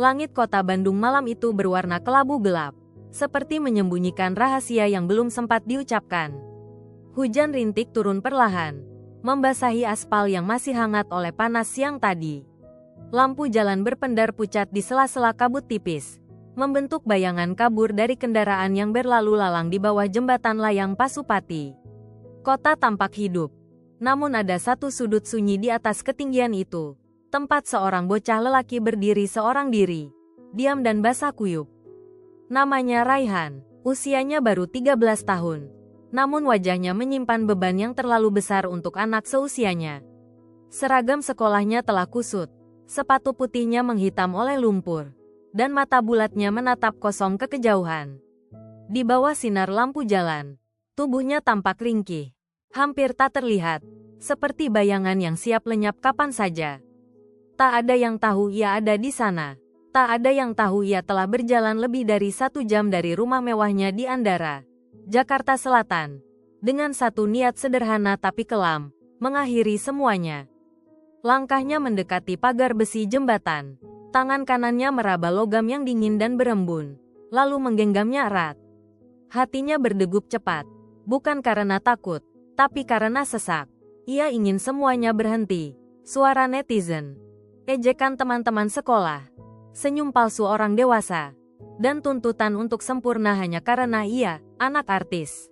Langit kota Bandung malam itu berwarna kelabu gelap, seperti menyembunyikan rahasia yang belum sempat diucapkan. Hujan rintik turun perlahan, membasahi aspal yang masih hangat oleh panas siang tadi. Lampu jalan berpendar pucat di sela-sela kabut tipis, membentuk bayangan kabur dari kendaraan yang berlalu lalang di bawah jembatan layang Pasupati. Kota tampak hidup, namun ada satu sudut sunyi di atas ketinggian itu. Tempat seorang bocah lelaki berdiri seorang diri, diam dan basah kuyup. Namanya Raihan, usianya baru 13 tahun. Namun wajahnya menyimpan beban yang terlalu besar untuk anak seusianya. Seragam sekolahnya telah kusut, sepatu putihnya menghitam oleh lumpur, dan mata bulatnya menatap kosong ke kejauhan. Di bawah sinar lampu jalan, tubuhnya tampak ringkih, hampir tak terlihat, seperti bayangan yang siap lenyap kapan saja. Tak ada yang tahu ia ada di sana. Tak ada yang tahu ia telah berjalan lebih dari 1 jam dari rumah mewahnya di Andara, Jakarta Selatan, dengan satu niat sederhana tapi kelam, mengakhiri semuanya. Langkahnya mendekati pagar besi jembatan. Tangan kanannya meraba logam yang dingin dan berembun, lalu menggenggamnya erat. Hatinya berdegup cepat, bukan karena takut, tapi karena sesak. Ia ingin semuanya berhenti. Suara netizen, ejekan teman-teman sekolah, senyum palsu orang dewasa, dan tuntutan untuk sempurna hanya karena ia, anak artis.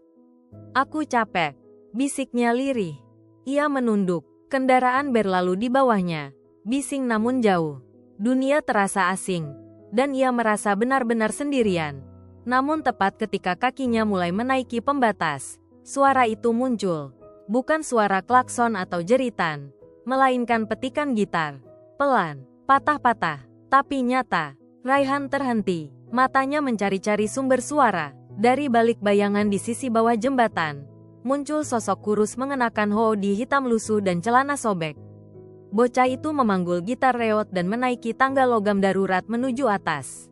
"Aku capek," bisiknya lirih. Ia menunduk, kendaraan berlalu di bawahnya, bising namun jauh. Dunia terasa asing, dan ia merasa benar-benar sendirian. Namun tepat ketika kakinya mulai menaiki pembatas, suara itu muncul. Bukan suara klakson atau jeritan, melainkan petikan gitar. Pelan, patah-patah, tapi nyata. Raihan terhenti, matanya mencari-cari sumber suara. Dari balik bayangan di sisi bawah jembatan, muncul sosok kurus mengenakan hoodie hitam lusuh dan celana sobek. Bocah itu memanggul gitar reot dan menaiki tangga logam darurat menuju atas.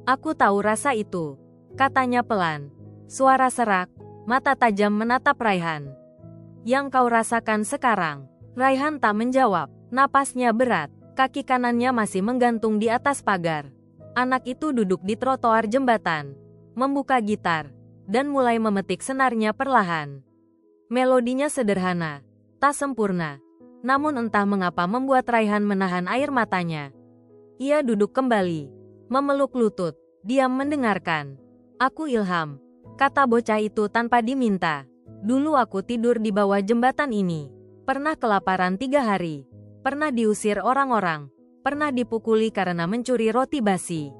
"Aku tahu rasa itu," katanya pelan. Suara serak, mata tajam menatap Raihan. "Yang kau rasakan sekarang?" Raihan tak menjawab. Napasnya berat, kaki kanannya masih menggantung di atas pagar. Anak itu duduk di trotoar jembatan, membuka gitar, dan mulai memetik senarnya perlahan. Melodinya sederhana, tak sempurna, namun entah mengapa membuat Raihan menahan air matanya. Ia duduk kembali, memeluk lutut, diam mendengarkan. "Aku Ilham," kata bocah itu tanpa diminta. "Dulu aku tidur di bawah jembatan ini. Pernah kelaparan 3 hari. Pernah diusir orang-orang, pernah dipukuli karena mencuri roti basi.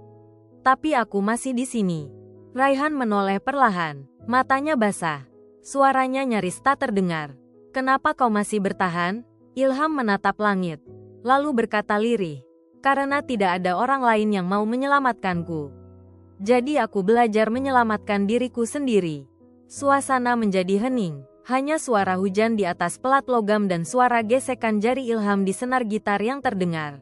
Tapi aku masih di sini." Raihan menoleh perlahan, matanya basah. Suaranya nyaris tak terdengar. "Kenapa kau masih bertahan?" Ilham menatap langit, lalu berkata lirih, "Karena tidak ada orang lain yang mau menyelamatkanku. Jadi aku belajar menyelamatkan diriku sendiri." Suasana menjadi hening. Hanya suara hujan di atas pelat logam dan suara gesekan jari Ilham di senar gitar yang terdengar.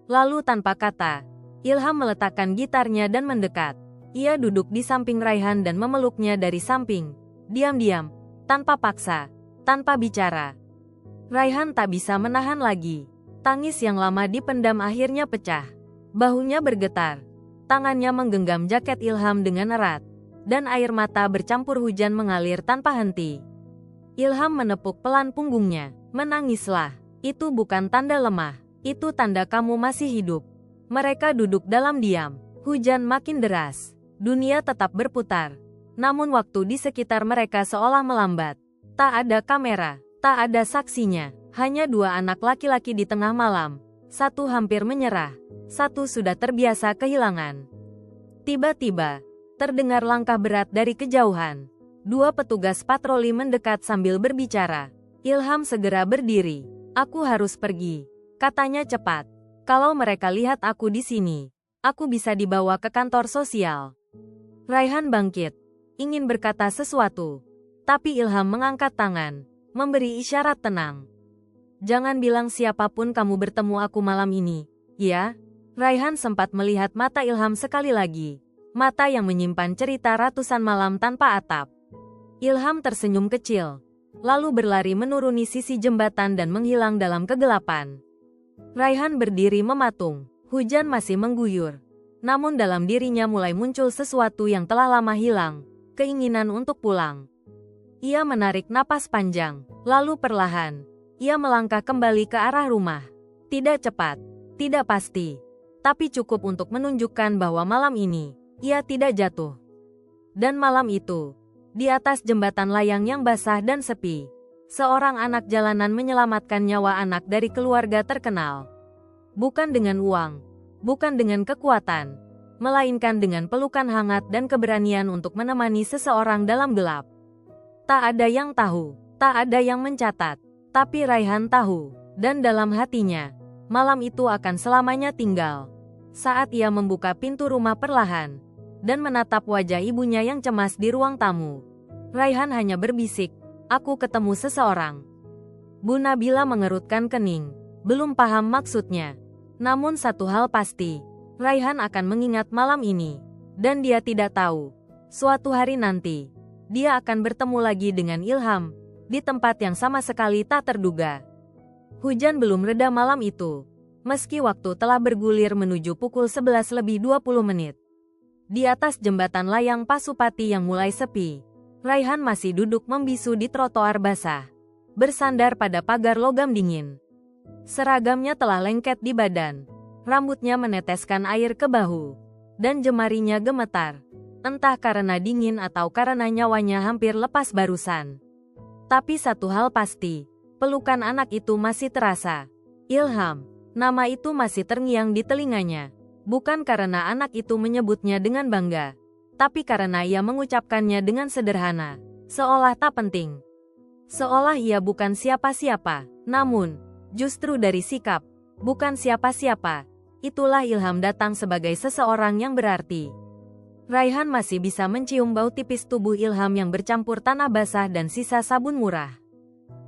Lalu tanpa kata, Ilham meletakkan gitarnya dan mendekat. Ia duduk di samping Raihan dan memeluknya dari samping. Diam-diam, tanpa paksa, tanpa bicara. Raihan tak bisa menahan lagi. Tangis yang lama dipendam akhirnya pecah. Bahunya bergetar. Tangannya menggenggam jaket Ilham dengan erat. Dan air mata bercampur hujan mengalir tanpa henti. Ilham menepuk pelan punggungnya. "Menangislah. Itu bukan tanda lemah. Itu tanda kamu masih hidup." Mereka duduk dalam diam. Hujan makin deras. Dunia tetap berputar. Namun waktu di sekitar mereka seolah melambat. Tak ada kamera. Tak ada saksinya. Hanya 2 anak laki-laki di tengah malam. Satu hampir menyerah. Satu sudah terbiasa kehilangan. Tiba-tiba, terdengar langkah berat dari kejauhan. 2 petugas patroli mendekat sambil berbicara. Ilham segera berdiri. "Aku harus pergi," katanya cepat. "Kalau mereka lihat aku di sini, aku bisa dibawa ke kantor sosial." Raihan bangkit, ingin berkata sesuatu. Tapi Ilham mengangkat tangan, memberi isyarat tenang. "Jangan bilang siapapun kamu bertemu aku malam ini, ya?" Raihan sempat melihat mata Ilham sekali lagi. Mata yang menyimpan cerita ratusan malam tanpa atap. Ilham tersenyum kecil, lalu berlari menuruni sisi jembatan dan menghilang dalam kegelapan. Raihan berdiri mematung, Hujan masih mengguyur. Namun dalam dirinya mulai muncul sesuatu yang telah lama hilang, keinginan untuk pulang. Ia menarik napas panjang, lalu perlahan, ia melangkah kembali ke arah rumah. Tidak cepat, tidak pasti, tapi cukup untuk menunjukkan bahwa malam ini, ia tidak jatuh. Dan malam itu, di atas jembatan layang yang basah dan sepi, seorang anak jalanan menyelamatkan nyawa anak dari keluarga terkenal. Bukan dengan uang, bukan dengan kekuatan, melainkan dengan pelukan hangat dan keberanian untuk menemani seseorang dalam gelap. Tak ada yang tahu, tak ada yang mencatat, tapi Raihan tahu, dan dalam hatinya, malam itu akan selamanya tinggal. Saat ia membuka pintu rumah perlahan, dan menatap wajah ibunya yang cemas di ruang tamu, Raihan hanya berbisik, "Aku ketemu seseorang." Bu Nabila mengerutkan kening, belum paham maksudnya. Namun satu hal pasti, Raihan akan mengingat malam ini, dan dia tidak tahu, suatu hari nanti, dia akan bertemu lagi dengan Ilham, di tempat yang sama sekali tak terduga. Hujan belum reda malam itu, meski waktu telah bergulir menuju pukul 11:20. Di atas jembatan layang Pasupati yang mulai sepi, Raihan masih duduk membisu di trotoar basah, bersandar pada pagar logam dingin. Seragamnya telah lengket di badan, rambutnya meneteskan air ke bahu, dan jemarinya gemetar, entah karena dingin atau karena nyawanya hampir lepas barusan. Tapi satu hal pasti, pelukan anak itu masih terasa. Ilham, nama itu masih terngiang di telinganya. Bukan karena anak itu menyebutnya dengan bangga, tapi karena ia mengucapkannya dengan sederhana, seolah tak penting. Seolah ia bukan siapa-siapa, namun, justru dari sikap, bukan siapa-siapa, itulah Ilham datang sebagai seseorang yang berarti. Raihan masih bisa mencium bau tipis tubuh Ilham yang bercampur tanah basah dan sisa sabun murah.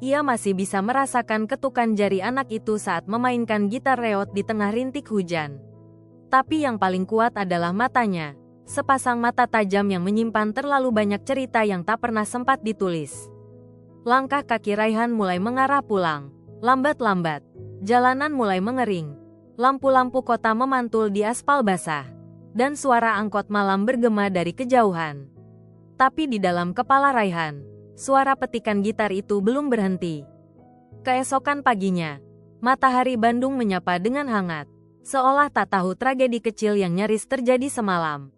Ia masih bisa merasakan ketukan jari anak itu saat memainkan gitar reot di tengah rintik hujan. Tapi yang paling kuat adalah matanya, sepasang mata tajam yang menyimpan terlalu banyak cerita yang tak pernah sempat ditulis. Langkah kaki Raihan mulai mengarah pulang, lambat-lambat. Jalanan mulai mengering, lampu-lampu kota memantul di aspal basah, dan suara angkot malam bergema dari kejauhan. Tapi di dalam kepala Raihan, suara petikan gitar itu belum berhenti. Keesokan paginya, matahari Bandung menyapa dengan hangat, seolah tak tahu tragedi kecil yang nyaris terjadi semalam.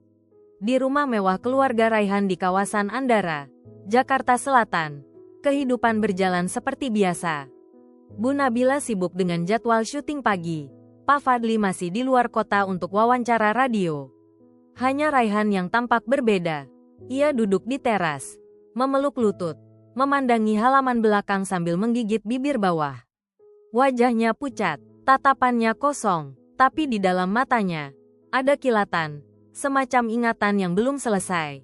Di rumah mewah keluarga Raihan di kawasan Andara, Jakarta Selatan, kehidupan berjalan seperti biasa. Bu Nabila sibuk dengan jadwal syuting pagi. Pak Fadli masih di luar kota untuk wawancara radio. Hanya Raihan yang tampak berbeda. Ia duduk di teras, memeluk lutut, memandangi halaman belakang sambil menggigit bibir bawah. Wajahnya pucat, tatapannya kosong, tapi di dalam matanya ada kilatan, semacam ingatan yang belum selesai.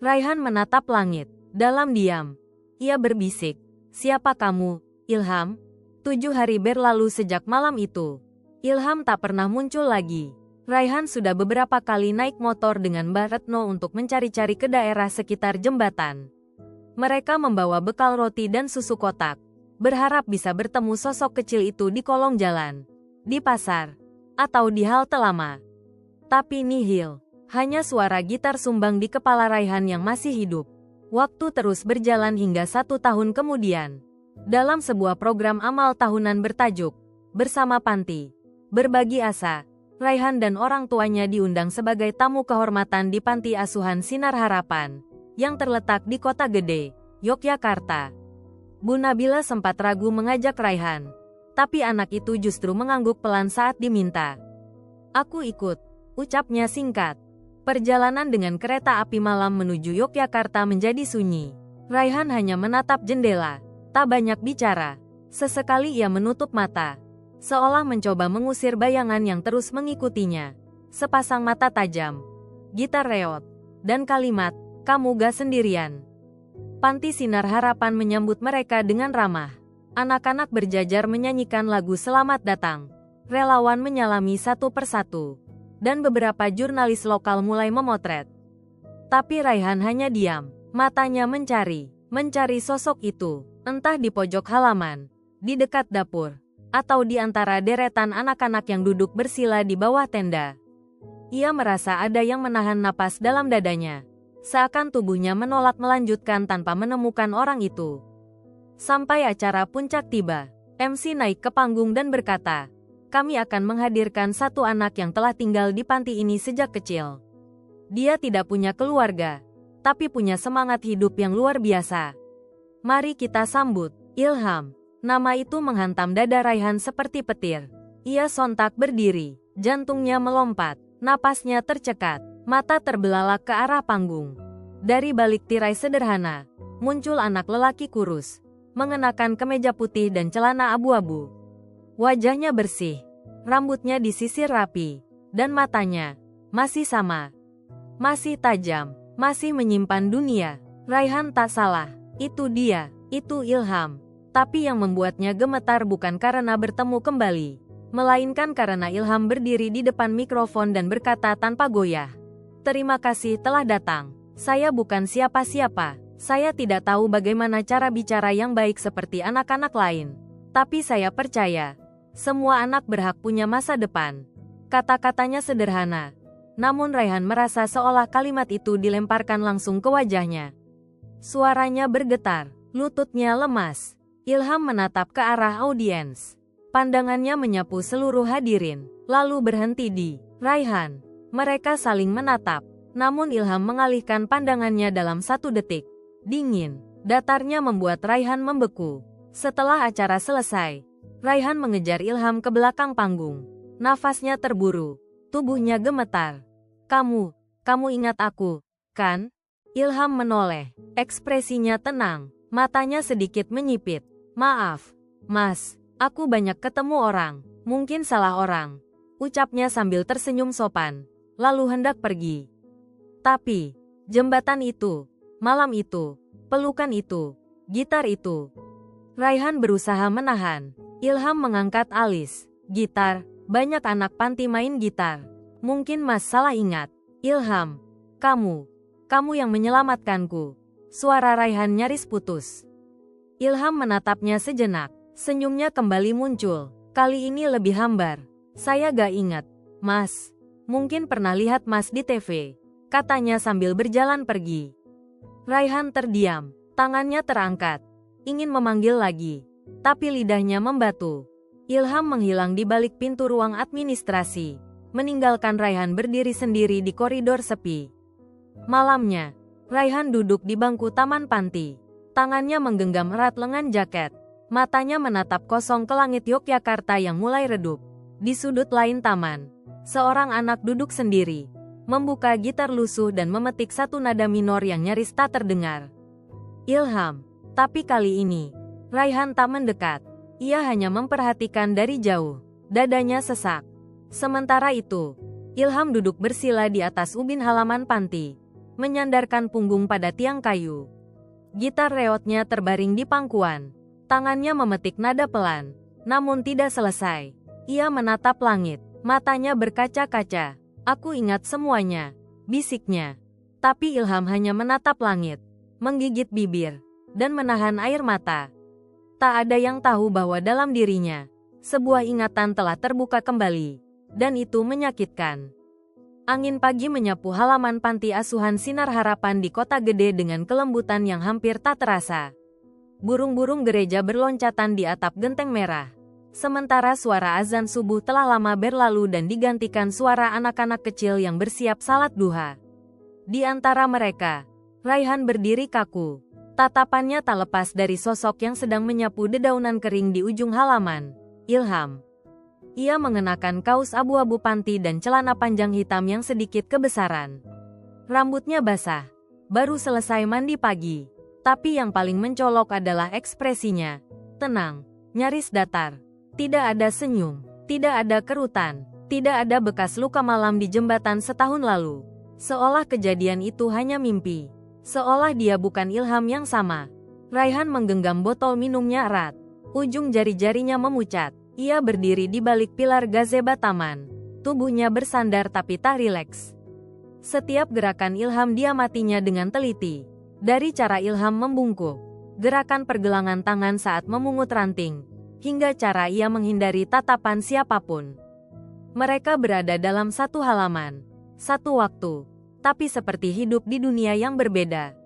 Raihan menatap langit, dalam diam. Ia berbisik, "Siapa kamu, Ilham?" 7 hari berlalu sejak malam itu. Ilham tak pernah muncul lagi. Raihan sudah beberapa kali naik motor dengan Mbak Retno untuk mencari-cari ke daerah sekitar jembatan. Mereka membawa bekal roti dan susu kotak, berharap bisa bertemu sosok kecil itu di kolong jalan, di pasar, atau di halte lama. Tapi nihil, hanya suara gitar sumbang di kepala Raihan yang masih hidup. Waktu terus berjalan hingga 1 tahun kemudian. Dalam sebuah program amal tahunan bertajuk Bersama Panti Berbagi Asa, Raihan dan orang tuanya diundang sebagai tamu kehormatan di Panti Asuhan Sinar Harapan, yang terletak di Kota Gede, Yogyakarta. Bu Nabila sempat ragu mengajak Raihan, tapi anak itu justru mengangguk pelan saat diminta. "Aku ikut," ucapnya singkat. Perjalanan dengan kereta api malam menuju Yogyakarta menjadi sunyi. Raihan hanya menatap jendela, tak banyak bicara. Sesekali ia menutup mata, seolah mencoba mengusir bayangan yang terus mengikutinya. Sepasang mata tajam, gitar reot, dan kalimat, "Kamu gak sendirian." Panti Sinar Harapan menyambut mereka dengan ramah. Anak-anak berjajar menyanyikan lagu Selamat Datang. Relawan menyalami satu persatu, dan beberapa jurnalis lokal mulai memotret. Tapi Raihan hanya diam, matanya mencari sosok itu, entah di pojok halaman, di dekat dapur, atau di antara deretan anak-anak yang duduk bersila di bawah tenda. Ia merasa ada yang menahan napas dalam dadanya, seakan tubuhnya menolak melanjutkan tanpa menemukan orang itu. Sampai acara puncak tiba, MC naik ke panggung dan berkata, "Kami akan menghadirkan satu anak yang telah tinggal di panti ini sejak kecil. Dia tidak punya keluarga, tapi punya semangat hidup yang luar biasa. Mari kita sambut Ilham." Nama itu menghantam dada Raihan seperti petir. Ia sontak berdiri, jantungnya melompat, napasnya tercekat, mata terbelalak ke arah panggung. Dari balik tirai sederhana, muncul anak lelaki kurus, mengenakan kemeja putih dan celana abu-abu. Wajahnya bersih, rambutnya disisir rapi, dan matanya masih sama. Masih tajam, masih menyimpan dunia. Raihan tak salah, itu dia, itu Ilham. Tapi yang membuatnya gemetar bukan karena bertemu kembali, melainkan karena Ilham berdiri di depan mikrofon dan berkata tanpa goyah, "Terima kasih telah datang. Saya bukan siapa-siapa. Saya tidak tahu bagaimana cara bicara yang baik seperti anak-anak lain. Tapi saya percaya, semua anak berhak punya masa depan." Kata-katanya sederhana, namun Raihan merasa seolah kalimat itu dilemparkan langsung ke wajahnya. Suaranya bergetar, lututnya lemas. Ilham menatap ke arah audiens. Pandangannya menyapu seluruh hadirin, lalu berhenti di Raihan. Mereka saling menatap, namun Ilham mengalihkan pandangannya dalam 1 detik. Dingin, datarnya membuat Raihan membeku. Setelah acara selesai, Raihan mengejar Ilham ke belakang panggung. Nafasnya terburu, tubuhnya gemetar. Kamu ingat aku, kan?" Ilham menoleh, ekspresinya tenang, matanya sedikit menyipit. "Maaf, Mas, aku banyak ketemu orang, mungkin salah orang," ucapnya sambil tersenyum sopan, lalu hendak pergi. Tapi, jembatan itu, malam itu, pelukan itu, gitar itu. Raihan berusaha menahan. Ilham mengangkat alis. "Gitar, banyak anak panti main gitar. Mungkin Mas salah ingat." "Ilham, kamu yang menyelamatkanku." Suara Raihan nyaris putus. Ilham menatapnya sejenak, senyumnya kembali muncul, kali ini lebih hambar. "Saya gak ingat, Mas. Mungkin pernah lihat Mas di TV," katanya sambil berjalan pergi. Raihan terdiam, tangannya terangkat, ingin memanggil lagi, tapi lidahnya membatu. Ilham menghilang di balik pintu ruang administrasi, meninggalkan Raihan berdiri sendiri di koridor sepi. Malamnya, Raihan duduk di bangku taman panti. Tangannya menggenggam erat lengan jaket. Matanya menatap kosong ke langit Yogyakarta yang mulai redup. Di sudut lain taman, seorang anak duduk sendiri, membuka gitar lusuh dan memetik satu nada minor yang nyaris tak terdengar. Ilham. Tapi kali ini, Raihan tak mendekat. Ia hanya memperhatikan dari jauh. Dadanya sesak. Sementara itu, Ilham duduk bersila di atas ubin halaman panti, menyandarkan punggung pada tiang kayu. Gitar reotnya terbaring di pangkuan. Tangannya memetik nada pelan, namun tidak selesai. Ia menatap langit, matanya berkaca-kaca. "Aku ingat semuanya," bisiknya. Tapi Ilham hanya menatap langit, menggigit bibir, dan menahan air mata. Tak ada yang tahu bahwa dalam dirinya, sebuah ingatan telah terbuka kembali, dan itu menyakitkan. Angin pagi menyapu halaman panti asuhan Sinar Harapan di Kota Gede dengan kelembutan yang hampir tak terasa. Burung-burung gereja berloncatan di atap genteng merah. Sementara suara azan subuh telah lama berlalu dan digantikan suara anak-anak kecil yang bersiap salat duha. Di antara mereka, Raihan berdiri kaku. Tatapannya tak lepas dari sosok yang sedang menyapu dedaunan kering di ujung halaman, Ilham. Ia mengenakan kaos abu-abu panti dan celana panjang hitam yang sedikit kebesaran. Rambutnya basah, baru selesai mandi pagi. Tapi yang paling mencolok adalah ekspresinya. Tenang, nyaris datar. Tidak ada senyum, tidak ada kerutan, tidak ada bekas luka malam di jembatan setahun lalu. Seolah kejadian itu hanya mimpi. Seolah dia bukan Ilham yang sama. Raihan menggenggam botol minumnya erat. Ujung jari-jarinya memucat. Ia berdiri di balik pilar gazebo taman. Tubuhnya bersandar tapi tak rileks. Setiap gerakan Ilham diamatinya dengan teliti. Dari cara Ilham membungkuk, gerakan pergelangan tangan saat memungut ranting, hingga cara ia menghindari tatapan siapapun. Mereka berada dalam satu halaman, satu waktu, tapi seperti hidup di dunia yang berbeda.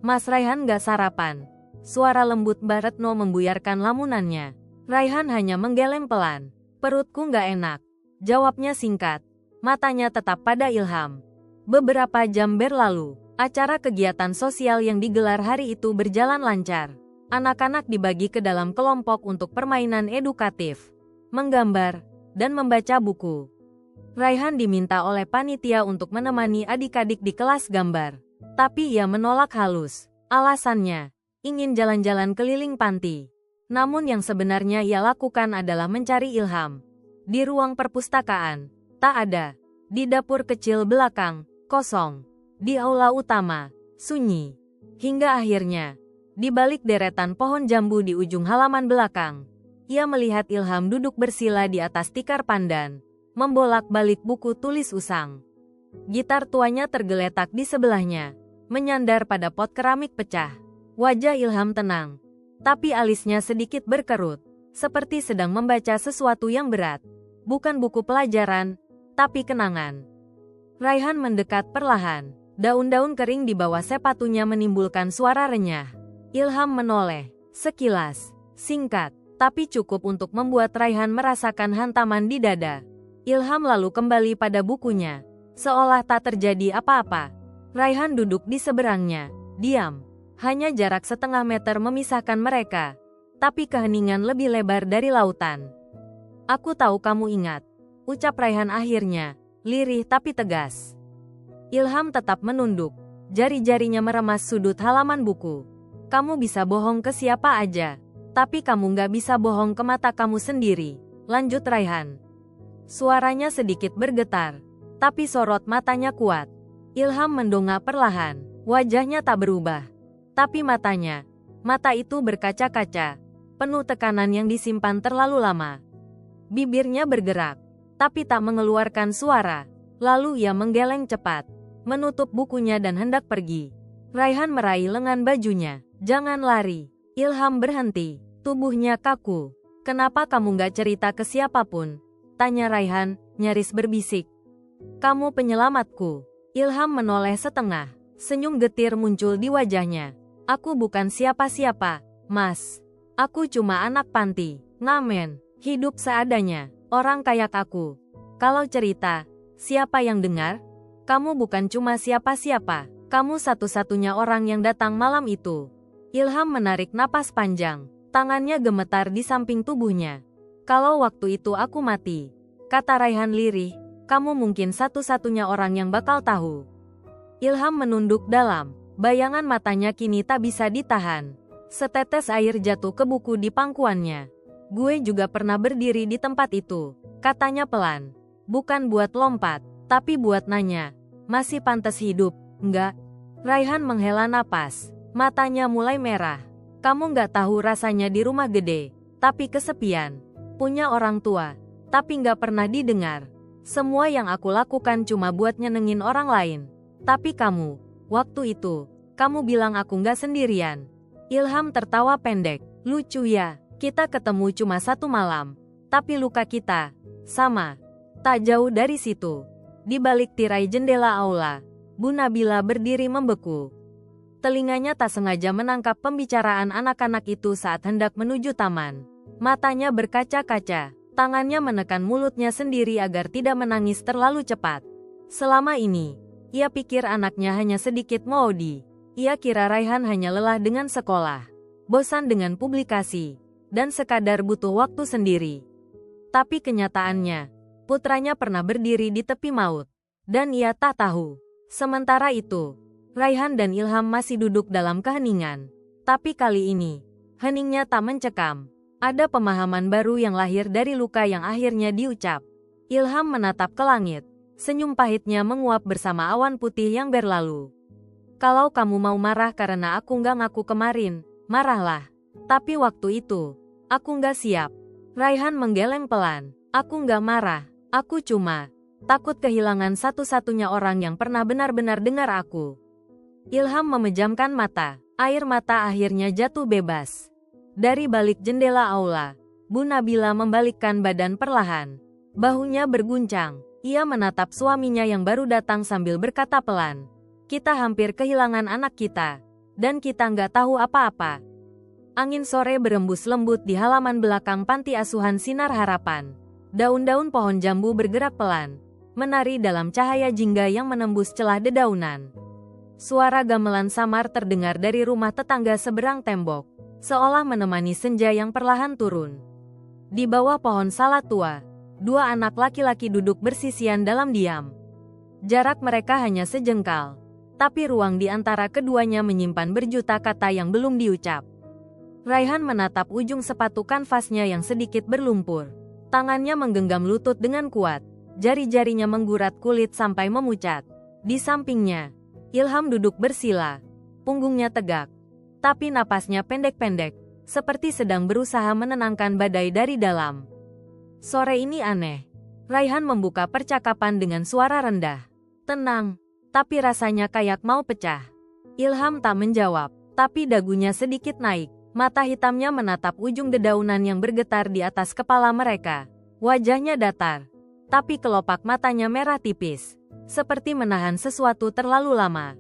Mas Raihan gak sarapan. Suara lembut Mbak Retno membuyarkan lamunannya. Raihan hanya menggeleng pelan. Perutku gak enak. Jawabnya singkat. Matanya tetap pada Ilham. Beberapa jam berlalu. Acara kegiatan sosial yang digelar hari itu berjalan lancar. Anak-anak dibagi ke dalam kelompok untuk permainan edukatif, menggambar, dan membaca buku. Raihan diminta oleh panitia untuk menemani adik-adik di kelas gambar. Tapi ia menolak halus. Alasannya, ingin jalan-jalan keliling panti. Namun yang sebenarnya ia lakukan adalah mencari Ilham. Di ruang perpustakaan, tak ada. Di dapur kecil belakang, kosong. Di aula utama, sunyi. Hingga akhirnya, di balik deretan pohon jambu di ujung halaman belakang, ia melihat Ilham duduk bersila di atas tikar pandan, membolak-balik buku tulis usang. Gitar tuanya tergeletak di sebelahnya, menyandar pada pot keramik pecah. Wajah Ilham tenang, tapi alisnya sedikit berkerut, seperti sedang membaca sesuatu yang berat. Bukan buku pelajaran, tapi kenangan. Raihan mendekat perlahan. Daun-daun kering di bawah sepatunya menimbulkan suara renyah. Ilham menoleh, sekilas, singkat, tapi cukup untuk membuat Raihan merasakan hantaman di dada. Ilham lalu kembali pada bukunya, seolah tak terjadi apa-apa. Raihan duduk di seberangnya, diam. Hanya jarak setengah meter memisahkan mereka, tapi keheningan lebih lebar dari lautan. Aku tahu kamu ingat, ucap Raihan akhirnya, lirih tapi tegas. Ilham tetap menunduk, jari-jarinya meremas sudut halaman buku. Kamu bisa bohong ke siapa aja, tapi kamu nggak bisa bohong ke mata kamu sendiri, lanjut Raihan. Suaranya sedikit bergetar, tapi sorot matanya kuat. Ilham mendongak perlahan, wajahnya tak berubah. Tapi matanya, mata itu berkaca-kaca, penuh tekanan yang disimpan terlalu lama. Bibirnya bergerak, tapi tak mengeluarkan suara. Lalu ia menggeleng cepat, menutup bukunya dan hendak pergi. Raihan meraih lengan bajunya. Jangan lari. Ilham berhenti, tubuhnya kaku. Kenapa kamu gak cerita ke siapapun? Tanya Raihan, nyaris berbisik. Kamu penyelamatku. Ilham menoleh setengah, senyum getir muncul di wajahnya. Aku bukan siapa-siapa, Mas. Aku cuma anak panti, ngamen. Hidup seadanya, orang kayak aku. Kalau cerita, siapa yang dengar? Kamu bukan cuma siapa-siapa, kamu satu-satunya orang yang datang malam itu. Ilham menarik napas panjang, tangannya gemetar di samping tubuhnya. Kalau waktu itu aku mati, kata Raihan lirih, kamu mungkin satu-satunya orang yang bakal tahu. Ilham menunduk dalam, bayangan matanya kini tak bisa ditahan. Setetes air jatuh ke buku di pangkuannya. Gue juga pernah berdiri di tempat itu, katanya pelan. Bukan buat lompat, tapi buat nanya, masih pantas hidup, enggak? Raihan menghela napas, matanya mulai merah. Kamu nggak tahu rasanya di rumah gede, tapi kesepian. Punya orang tua, tapi nggak pernah didengar. Semua yang aku lakukan cuma buat nyenengin orang lain. Tapi kamu, waktu itu, kamu bilang aku nggak sendirian. Ilham tertawa pendek, lucu ya. Kita ketemu cuma satu malam, tapi luka kita sama. Tak jauh dari situ, di balik tirai jendela aula, Bu Nabila berdiri membeku. Telinganya tak sengaja menangkap pembicaraan anak-anak itu saat hendak menuju taman. Matanya berkaca-kaca, tangannya menekan mulutnya sendiri agar tidak menangis terlalu cepat. Selama ini, ia pikir anaknya hanya sedikit maudi. Ia kira Raihan hanya lelah dengan sekolah, bosan dengan publikasi, dan sekadar butuh waktu sendiri. Tapi kenyataannya, putranya pernah berdiri di tepi maut, dan ia tak tahu. Sementara itu, Raihan dan Ilham masih duduk dalam keheningan. Tapi kali ini, heningnya tak mencekam. Ada pemahaman baru yang lahir dari luka yang akhirnya diucap. Ilham menatap ke langit, senyum pahitnya menguap bersama awan putih yang berlalu. Kalau kamu mau marah karena aku nggak ngaku kemarin, marahlah. Tapi waktu itu, aku nggak siap. Raihan menggeleng pelan. Aku nggak marah. Aku cuma takut kehilangan satu-satunya orang yang pernah benar-benar dengar aku. Ilham memejamkan mata. Air mata akhirnya jatuh bebas. Dari balik jendela aula, Bu Nabila membalikkan badan perlahan. Bahunya berguncang. Ia menatap suaminya yang baru datang sambil berkata pelan. Kita hampir kehilangan anak kita. Dan kita nggak tahu apa-apa. Angin sore berembus lembut di halaman belakang panti asuhan Sinar Harapan. Daun-daun pohon jambu bergerak pelan, menari dalam cahaya jingga yang menembus celah dedaunan. Suara gamelan samar terdengar dari rumah tetangga seberang tembok, seolah menemani senja yang perlahan turun. Di bawah pohon salak tua, dua anak laki-laki duduk bersisian dalam diam. Jarak mereka hanya sejengkal, tapi ruang di antara keduanya menyimpan berjuta kata yang belum diucap. Raihan menatap ujung sepatu kanvasnya yang sedikit berlumpur. Tangannya menggenggam lutut dengan kuat, jari-jarinya menggurat kulit sampai memucat. Di sampingnya, Ilham duduk bersila, punggungnya tegak, tapi napasnya pendek-pendek, seperti sedang berusaha menenangkan badai dari dalam. Sore ini aneh. Raihan membuka percakapan dengan suara rendah. Tenang, tapi rasanya kayak mau pecah. Ilham tak menjawab, tapi dagunya sedikit naik. Mata hitamnya menatap ujung dedaunan yang bergetar di atas kepala mereka. Wajahnya datar, tapi kelopak matanya merah tipis, seperti menahan sesuatu terlalu lama.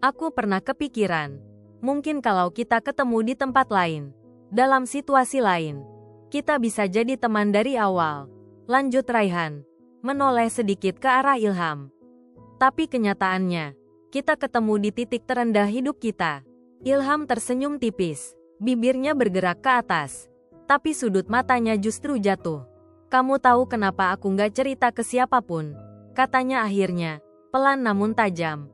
Aku pernah kepikiran, mungkin kalau kita ketemu di tempat lain, dalam situasi lain, kita bisa jadi teman dari awal. Lanjut Raihan, menoleh sedikit ke arah Ilham. Tapi kenyataannya, kita ketemu di titik terendah hidup kita. Ilham tersenyum tipis. Bibirnya bergerak ke atas, tapi sudut matanya justru jatuh. Kamu tahu kenapa aku nggak cerita ke siapapun? Katanya akhirnya, pelan namun tajam.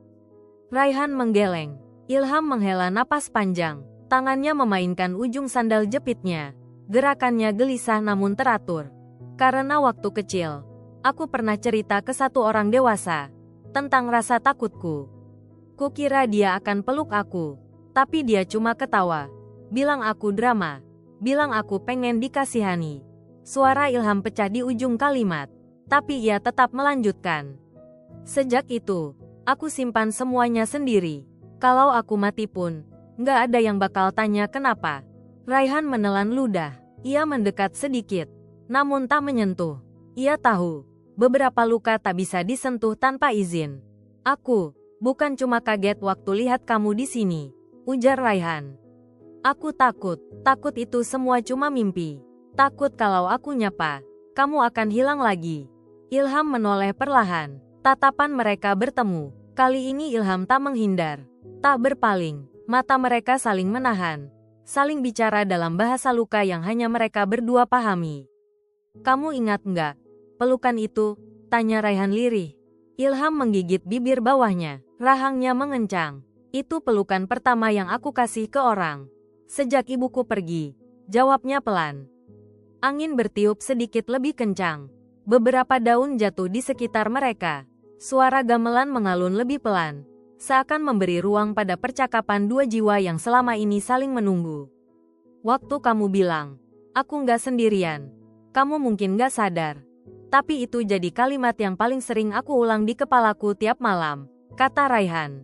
Raihan menggeleng. Ilham menghela napas panjang. Tangannya memainkan ujung sandal jepitnya. Gerakannya gelisah namun teratur. Karena waktu kecil, aku pernah cerita ke satu orang dewasa tentang rasa takutku. Kukira dia akan peluk aku, tapi dia cuma ketawa. Bilang aku drama, bilang aku pengen dikasihani. Suara Ilham pecah di ujung kalimat, tapi ia tetap melanjutkan. Sejak itu, aku simpan semuanya sendiri. Kalau aku mati pun, nggak ada yang bakal tanya kenapa. Raihan menelan ludah. Ia mendekat sedikit, namun tak menyentuh. Ia tahu, beberapa luka tak bisa disentuh tanpa izin. Aku, bukan cuma kaget waktu lihat kamu di sini, ujar Raihan. Aku takut itu semua cuma mimpi. Takut kalau aku nyapa, kamu akan hilang lagi. Ilham menoleh perlahan. Tatapan mereka bertemu. Kali ini Ilham tak menghindar, tak berpaling. Mata mereka saling menahan, saling bicara dalam bahasa luka yang hanya mereka berdua pahami. Kamu ingat nggak pelukan itu? Tanya Raihan lirih. Ilham menggigit bibir bawahnya. Rahangnya mengencang. Itu pelukan pertama yang aku kasih ke orang sejak ibuku pergi, jawabnya pelan. Angin bertiup sedikit lebih kencang. Beberapa daun jatuh di sekitar mereka. Suara gamelan mengalun lebih pelan, seakan memberi ruang pada percakapan dua jiwa yang selama ini saling menunggu. Waktu kamu bilang, aku nggak sendirian, kamu mungkin nggak sadar. Tapi itu jadi kalimat yang paling sering aku ulang di kepalaku tiap malam, kata Raihan.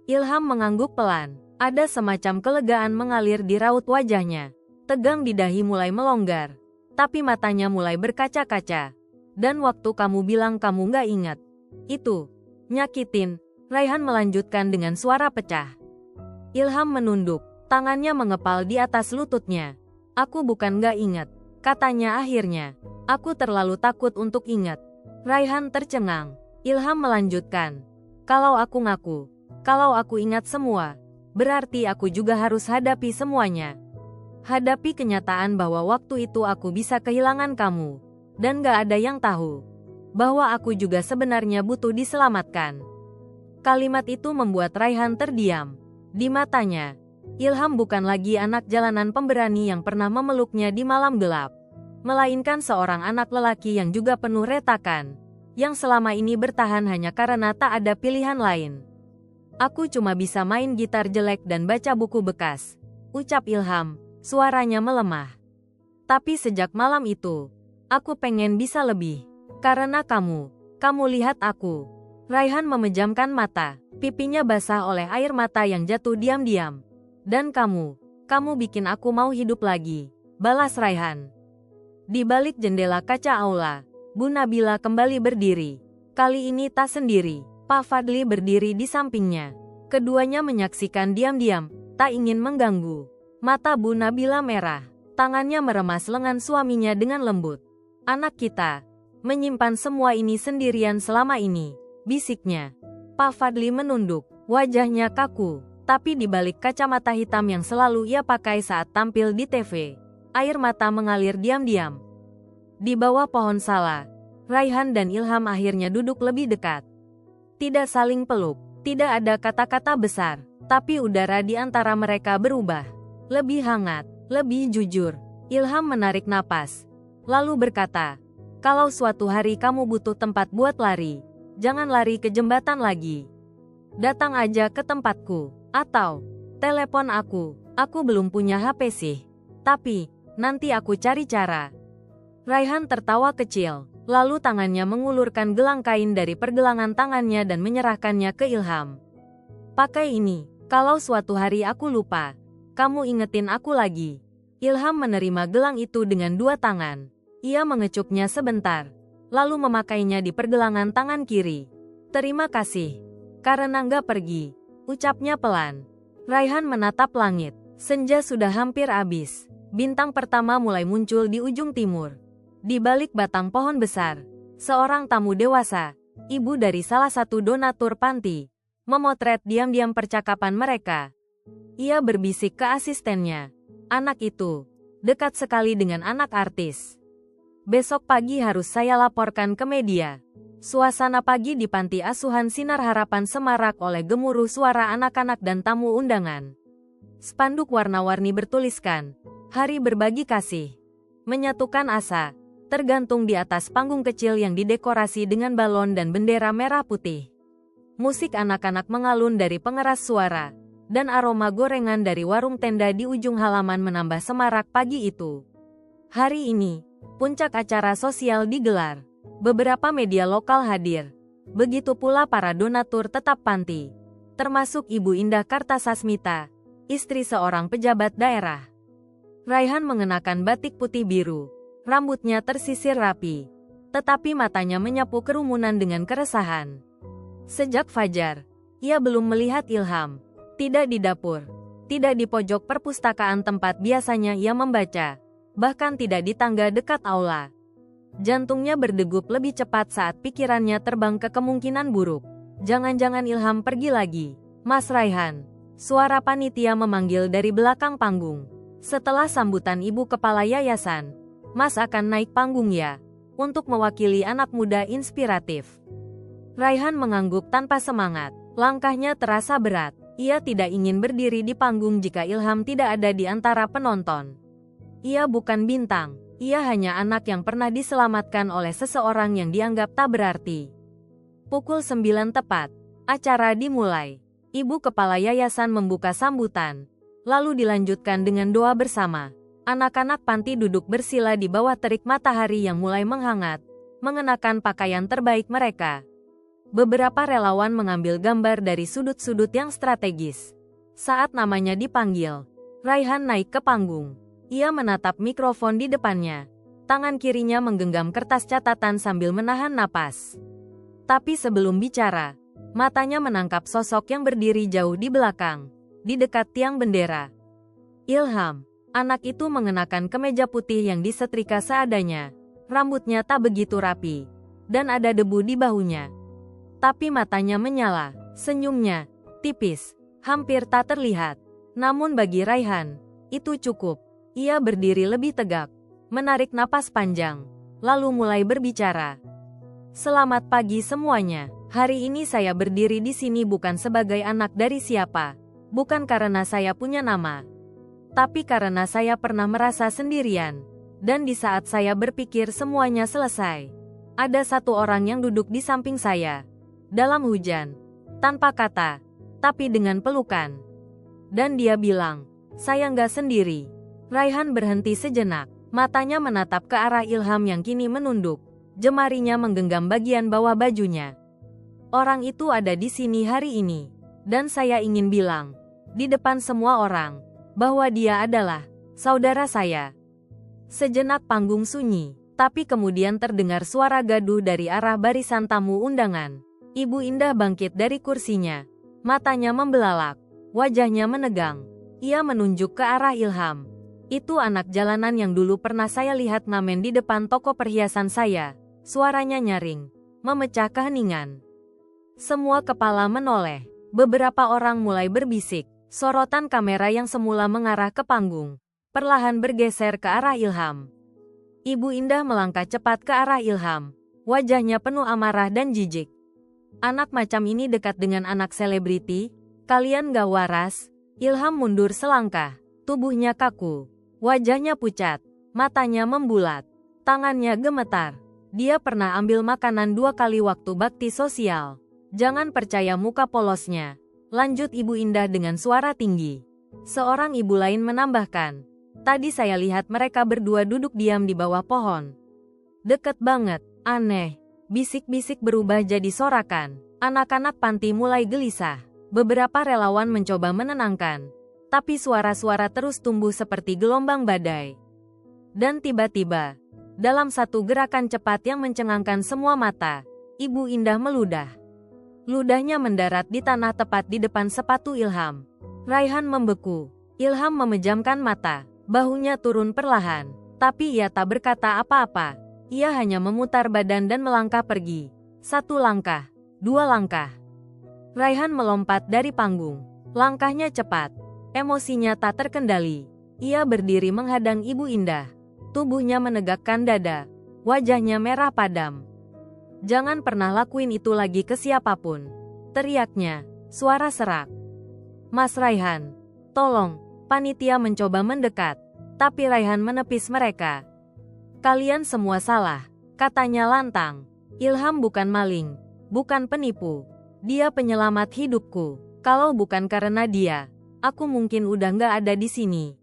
Ilham mengangguk pelan. Ada semacam kelegaan mengalir di raut wajahnya. Tegang di dahi mulai melonggar, tapi matanya mulai berkaca-kaca. Dan waktu kamu bilang kamu nggak ingat, itu nyakitin. Raihan melanjutkan dengan suara pecah. Ilham menunduk, tangannya mengepal di atas lututnya. Aku bukan nggak ingat, katanya akhirnya. Aku terlalu takut untuk ingat. Raihan tercengang. Ilham melanjutkan. Kalau aku ngaku, kalau aku ingat semua, berarti aku juga harus hadapi semuanya. Hadapi kenyataan bahwa waktu itu aku bisa kehilangan kamu. Dan gak ada yang tahu bahwa aku juga sebenarnya butuh diselamatkan. Kalimat itu membuat Raihan terdiam. Di matanya, Ilham bukan lagi anak jalanan pemberani yang pernah memeluknya di malam gelap, melainkan seorang anak lelaki yang juga penuh retakan, yang selama ini bertahan hanya karena tak ada pilihan lain. Aku cuma bisa main gitar jelek dan baca buku bekas, ucap Ilham, suaranya melemah. Tapi sejak malam itu, aku pengen bisa lebih. Karena kamu lihat aku. Raihan memejamkan mata, pipinya basah oleh air mata yang jatuh diam-diam. Dan kamu bikin aku mau hidup lagi, balas Raihan. Di balik jendela kaca aula, Bu Nabila kembali berdiri. Kali ini tak sendiri, Pak Fadli berdiri di sampingnya. Keduanya menyaksikan diam-diam, tak ingin mengganggu. Mata Bu Nabila merah, tangannya meremas lengan suaminya dengan lembut. "Anak kita menyimpan semua ini sendirian selama ini," bisiknya. Pak Fadli menunduk, wajahnya kaku. Tapi di balik kacamata hitam yang selalu ia pakai saat tampil di TV, air mata mengalir diam-diam. Di bawah pohon sala, Raihan dan Ilham akhirnya duduk lebih dekat. Tidak saling peluk, tidak ada kata-kata besar, tapi udara di antara mereka berubah. Lebih hangat, lebih jujur. Ilham menarik napas, lalu berkata, "Kalau suatu hari kamu butuh tempat buat lari, jangan lari ke jembatan lagi. Datang aja ke tempatku. Atau, telepon aku belum punya HP sih. Tapi, nanti aku cari cara." Raihan tertawa kecil, lalu tangannya mengulurkan gelang kain dari pergelangan tangannya dan menyerahkannya ke Ilham. "Pakai ini, kalau suatu hari aku lupa, kamu ingetin aku lagi." Ilham menerima gelang itu dengan dua tangan. Ia mengecupnya sebentar, lalu memakainya di pergelangan tangan kiri. "Terima kasih. Karena nggak pergi," ucapnya pelan. Raihan menatap langit. Senja sudah hampir habis. Bintang pertama mulai muncul di ujung timur. Di balik batang pohon besar, seorang tamu dewasa, ibu dari salah satu donatur panti, memotret diam-diam percakapan mereka. Ia berbisik ke asistennya. "Anak itu dekat sekali dengan anak artis. Besok pagi harus saya laporkan ke media." Suasana pagi di panti asuhan Sinar Harapan semarak oleh gemuruh suara anak-anak dan tamu undangan. Spanduk warna-warni bertuliskan, "Hari Berbagi Kasih, Menyatukan Asa," tergantung di atas panggung kecil yang didekorasi dengan balon dan bendera merah putih. Musik anak-anak mengalun dari pengeras suara, dan aroma gorengan dari warung tenda di ujung halaman menambah semarak pagi itu. Hari ini, puncak acara sosial digelar. Beberapa media lokal hadir. Begitu pula para donatur tetap panti, termasuk Ibu Indah Kartasasmita, istri seorang pejabat daerah. Raihan mengenakan batik putih biru, rambutnya tersisir rapi, tetapi matanya menyapu kerumunan dengan keresahan. Sejak fajar, ia belum melihat Ilham. Tidak di dapur, tidak di pojok perpustakaan tempat biasanya ia membaca, bahkan tidak di tangga dekat aula. Jantungnya berdegup lebih cepat saat pikirannya terbang ke kemungkinan buruk. Jangan-jangan Ilham pergi lagi. "Mas Raihan," suara panitia memanggil dari belakang panggung. "Setelah sambutan ibu kepala yayasan, Mas akan naik panggung ya, untuk mewakili anak muda inspiratif." Raihan mengangguk tanpa semangat. Langkahnya terasa berat. Ia tidak ingin berdiri di panggung jika Ilham tidak ada di antara penonton. Ia bukan bintang. Ia hanya anak yang pernah diselamatkan oleh seseorang yang dianggap tak berarti. Pukul 9 tepat, acara dimulai. Ibu kepala yayasan membuka sambutan, lalu dilanjutkan dengan doa bersama. Anak-anak panti duduk bersila di bawah terik matahari yang mulai menghangat, mengenakan pakaian terbaik mereka. Beberapa relawan mengambil gambar dari sudut-sudut yang strategis. Saat namanya dipanggil, Raihan naik ke panggung. Ia menatap mikrofon di depannya. Tangan kirinya menggenggam kertas catatan sambil menahan napas. Tapi sebelum bicara, matanya menangkap sosok yang berdiri jauh di belakang, di dekat tiang bendera. Ilham, anak itu mengenakan kemeja putih yang disetrika seadanya. Rambutnya tak begitu rapi, dan ada debu di bahunya. Tapi matanya menyala, senyumnya tipis, hampir tak terlihat. Namun bagi Raihan, itu cukup. Ia berdiri lebih tegak, menarik napas panjang, lalu mulai berbicara. "Selamat pagi semuanya. Hari ini saya berdiri di sini bukan sebagai anak dari siapa, bukan karena saya punya nama, tapi karena saya pernah merasa sendirian. Dan di saat saya berpikir semuanya selesai, ada satu orang yang duduk di samping saya, dalam hujan, tanpa kata, tapi dengan pelukan. Dan dia bilang, saya nggak sendiri." Raihan berhenti sejenak, matanya menatap ke arah Ilham yang kini menunduk, jemarinya menggenggam bagian bawah bajunya. "Orang itu ada di sini hari ini, dan saya ingin bilang, di depan semua orang, bahwa dia adalah saudara saya." Sejenak panggung sunyi, tapi kemudian terdengar suara gaduh dari arah barisan tamu undangan. Ibu Indah bangkit dari kursinya. Matanya membelalak, wajahnya menegang. Ia menunjuk ke arah Ilham. Itu anak jalanan yang dulu pernah saya lihat ngamen di depan toko perhiasan saya. Suaranya nyaring, memecah keheningan. Semua kepala menoleh. Beberapa orang mulai berbisik. Sorotan kamera yang semula mengarah ke panggung perlahan bergeser ke arah Ilham. Ibu Indah melangkah cepat ke arah Ilham. Wajahnya penuh amarah dan jijik. Anak macam ini dekat dengan anak selebriti? Kalian gak waras? Ilham mundur selangkah. Tubuhnya kaku. Wajahnya pucat. Matanya membulat. Tangannya gemetar. Dia pernah ambil makanan 2 kali waktu bakti sosial. Jangan percaya muka polosnya. Lanjut Ibu Indah dengan suara tinggi. Seorang ibu lain menambahkan. Tadi saya lihat mereka berdua duduk diam di bawah pohon. Deket banget, aneh. Bisik-bisik berubah jadi sorakan. Anak-anak panti mulai gelisah. Beberapa relawan mencoba menenangkan. Tapi suara-suara terus tumbuh seperti gelombang badai. Dan tiba-tiba, dalam satu gerakan cepat yang mencengangkan semua mata, Ibu Indah meludah. Ludahnya mendarat di tanah tepat di depan sepatu Ilham. Raihan membeku. Ilham memejamkan mata. Bahunya turun perlahan, tapi ia tak berkata apa-apa. Ia hanya memutar badan dan melangkah pergi. 1 langkah, 2 langkah. Raihan melompat dari panggung. Langkahnya cepat. Emosinya tak terkendali. Ia berdiri menghadang Ibu Indah. Tubuhnya menegakkan dada. Wajahnya merah padam. Jangan pernah lakuin itu lagi ke siapapun. Teriaknya, suara serak. Mas Raihan, tolong. Panitia mencoba mendekat, tapi Raihan menepis mereka. Kalian semua salah, katanya lantang. Ilham bukan maling, bukan penipu. Dia penyelamat hidupku. Kalau bukan karena dia, aku mungkin udah nggak ada di sini.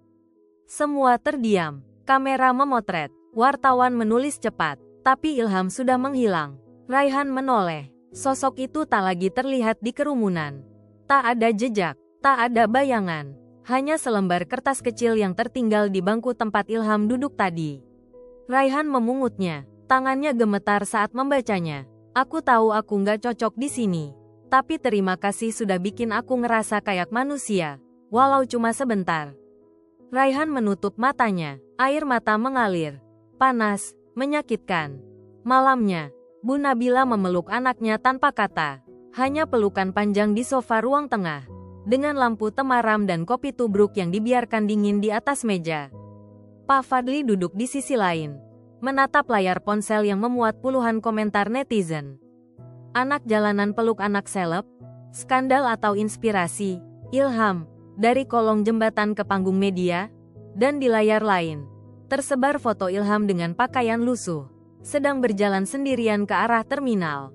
Semua terdiam. Kamera memotret. Wartawan menulis cepat, tapi Ilham sudah menghilang. Raihan menoleh. Sosok itu tak lagi terlihat di kerumunan. Tak ada jejak, tak ada bayangan. Hanya selembar kertas kecil yang tertinggal di bangku tempat Ilham duduk tadi. Raihan memungutnya. Tangannya gemetar saat membacanya. Aku tahu aku nggak cocok di sini. Tapi terima kasih sudah bikin aku ngerasa kayak manusia. Walau cuma sebentar. Raihan menutup matanya. Air mata mengalir. Panas, menyakitkan. Malamnya, Bu Nabila memeluk anaknya tanpa kata. Hanya pelukan panjang di sofa ruang tengah. Dengan lampu temaram dan kopi tubruk yang dibiarkan dingin di atas meja. Pak Fadli duduk di sisi lain. Menatap layar ponsel yang memuat puluhan komentar netizen. Anak jalanan peluk anak seleb? Skandal atau inspirasi? Ilham, dari kolong jembatan ke panggung media? Dan di layar lain, tersebar foto Ilham dengan pakaian lusuh. Sedang berjalan sendirian ke arah terminal.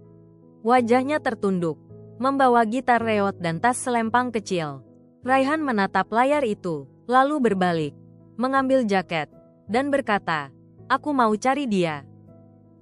Wajahnya tertunduk. Membawa gitar reot dan tas selempang kecil. Raihan menatap layar itu, lalu berbalik, mengambil jaket, dan berkata, aku mau cari dia.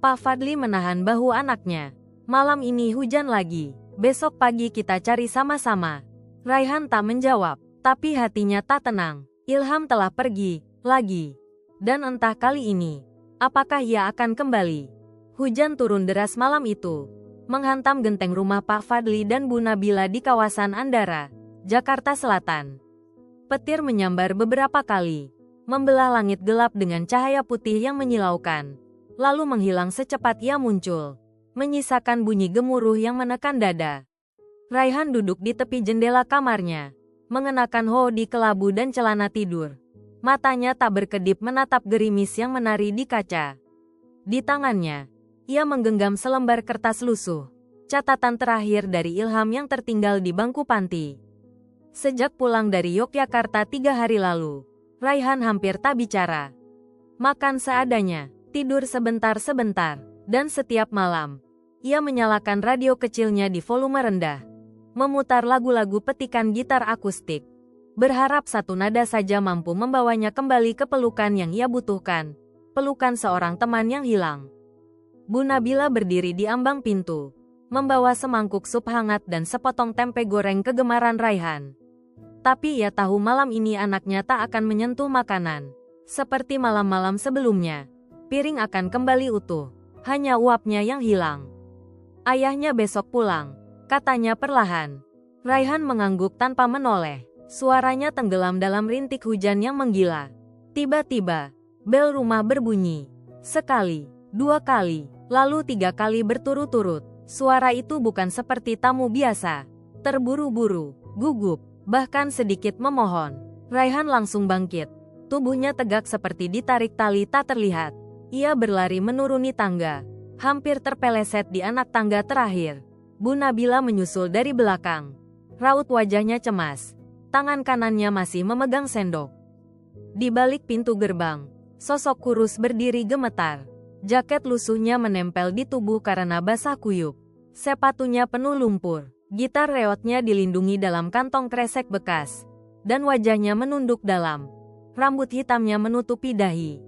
Pak Fadli menahan bahu anaknya. Malam ini hujan lagi, besok pagi kita cari sama-sama. Raihan tak menjawab, tapi hatinya tak tenang. Ilham telah pergi, lagi. Dan entah kali ini, apakah ia akan kembali. Hujan turun deras malam itu. Menghantam genteng rumah Pak Fadli dan Bu Nabila di kawasan Andara, Jakarta Selatan. Petir menyambar beberapa kali, membelah langit gelap dengan cahaya putih yang menyilaukan, lalu menghilang secepat ia muncul, menyisakan bunyi gemuruh yang menekan dada. Raihan duduk di tepi jendela kamarnya, mengenakan hoodie kelabu dan celana tidur. Matanya tak berkedip menatap gerimis yang menari di kaca. Di tangannya, ia menggenggam selembar kertas lusuh. Catatan terakhir dari Ilham yang tertinggal di bangku panti. Sejak pulang dari Yogyakarta 3 hari lalu, Raihan hampir tak bicara. Makan seadanya, tidur sebentar-sebentar, dan setiap malam, ia menyalakan radio kecilnya di volume rendah. Memutar lagu-lagu petikan gitar akustik. Berharap satu nada saja mampu membawanya kembali ke pelukan yang ia butuhkan. Pelukan seorang teman yang hilang. Bu Nabila berdiri di ambang pintu, membawa semangkuk sup hangat dan sepotong tempe goreng kegemaran Raihan. Tapi ia tahu malam ini anaknya tak akan menyentuh makanan. Seperti malam-malam sebelumnya, piring akan kembali utuh. Hanya uapnya yang hilang. Ayahnya besok pulang, katanya perlahan. Raihan mengangguk tanpa menoleh. Suaranya tenggelam dalam rintik hujan yang menggila. Tiba-tiba, bel rumah berbunyi. Sekali, 2 kali, lalu 3 kali berturut-turut. Suara itu bukan seperti tamu biasa. Terburu-buru, gugup, bahkan sedikit memohon. Raihan langsung bangkit. Tubuhnya tegak seperti ditarik tali tak terlihat. Ia berlari menuruni tangga. Hampir terpeleset di anak tangga terakhir. Bu Nabila menyusul dari belakang. Raut wajahnya cemas. Tangan kanannya masih memegang sendok. Di balik pintu gerbang, sosok kurus berdiri gemetar. Jaket lusuhnya menempel di tubuh karena basah kuyup. Sepatunya penuh lumpur. Gitar reotnya dilindungi dalam kantong kresek bekas. Dan wajahnya menunduk dalam. Rambut hitamnya menutupi dahi.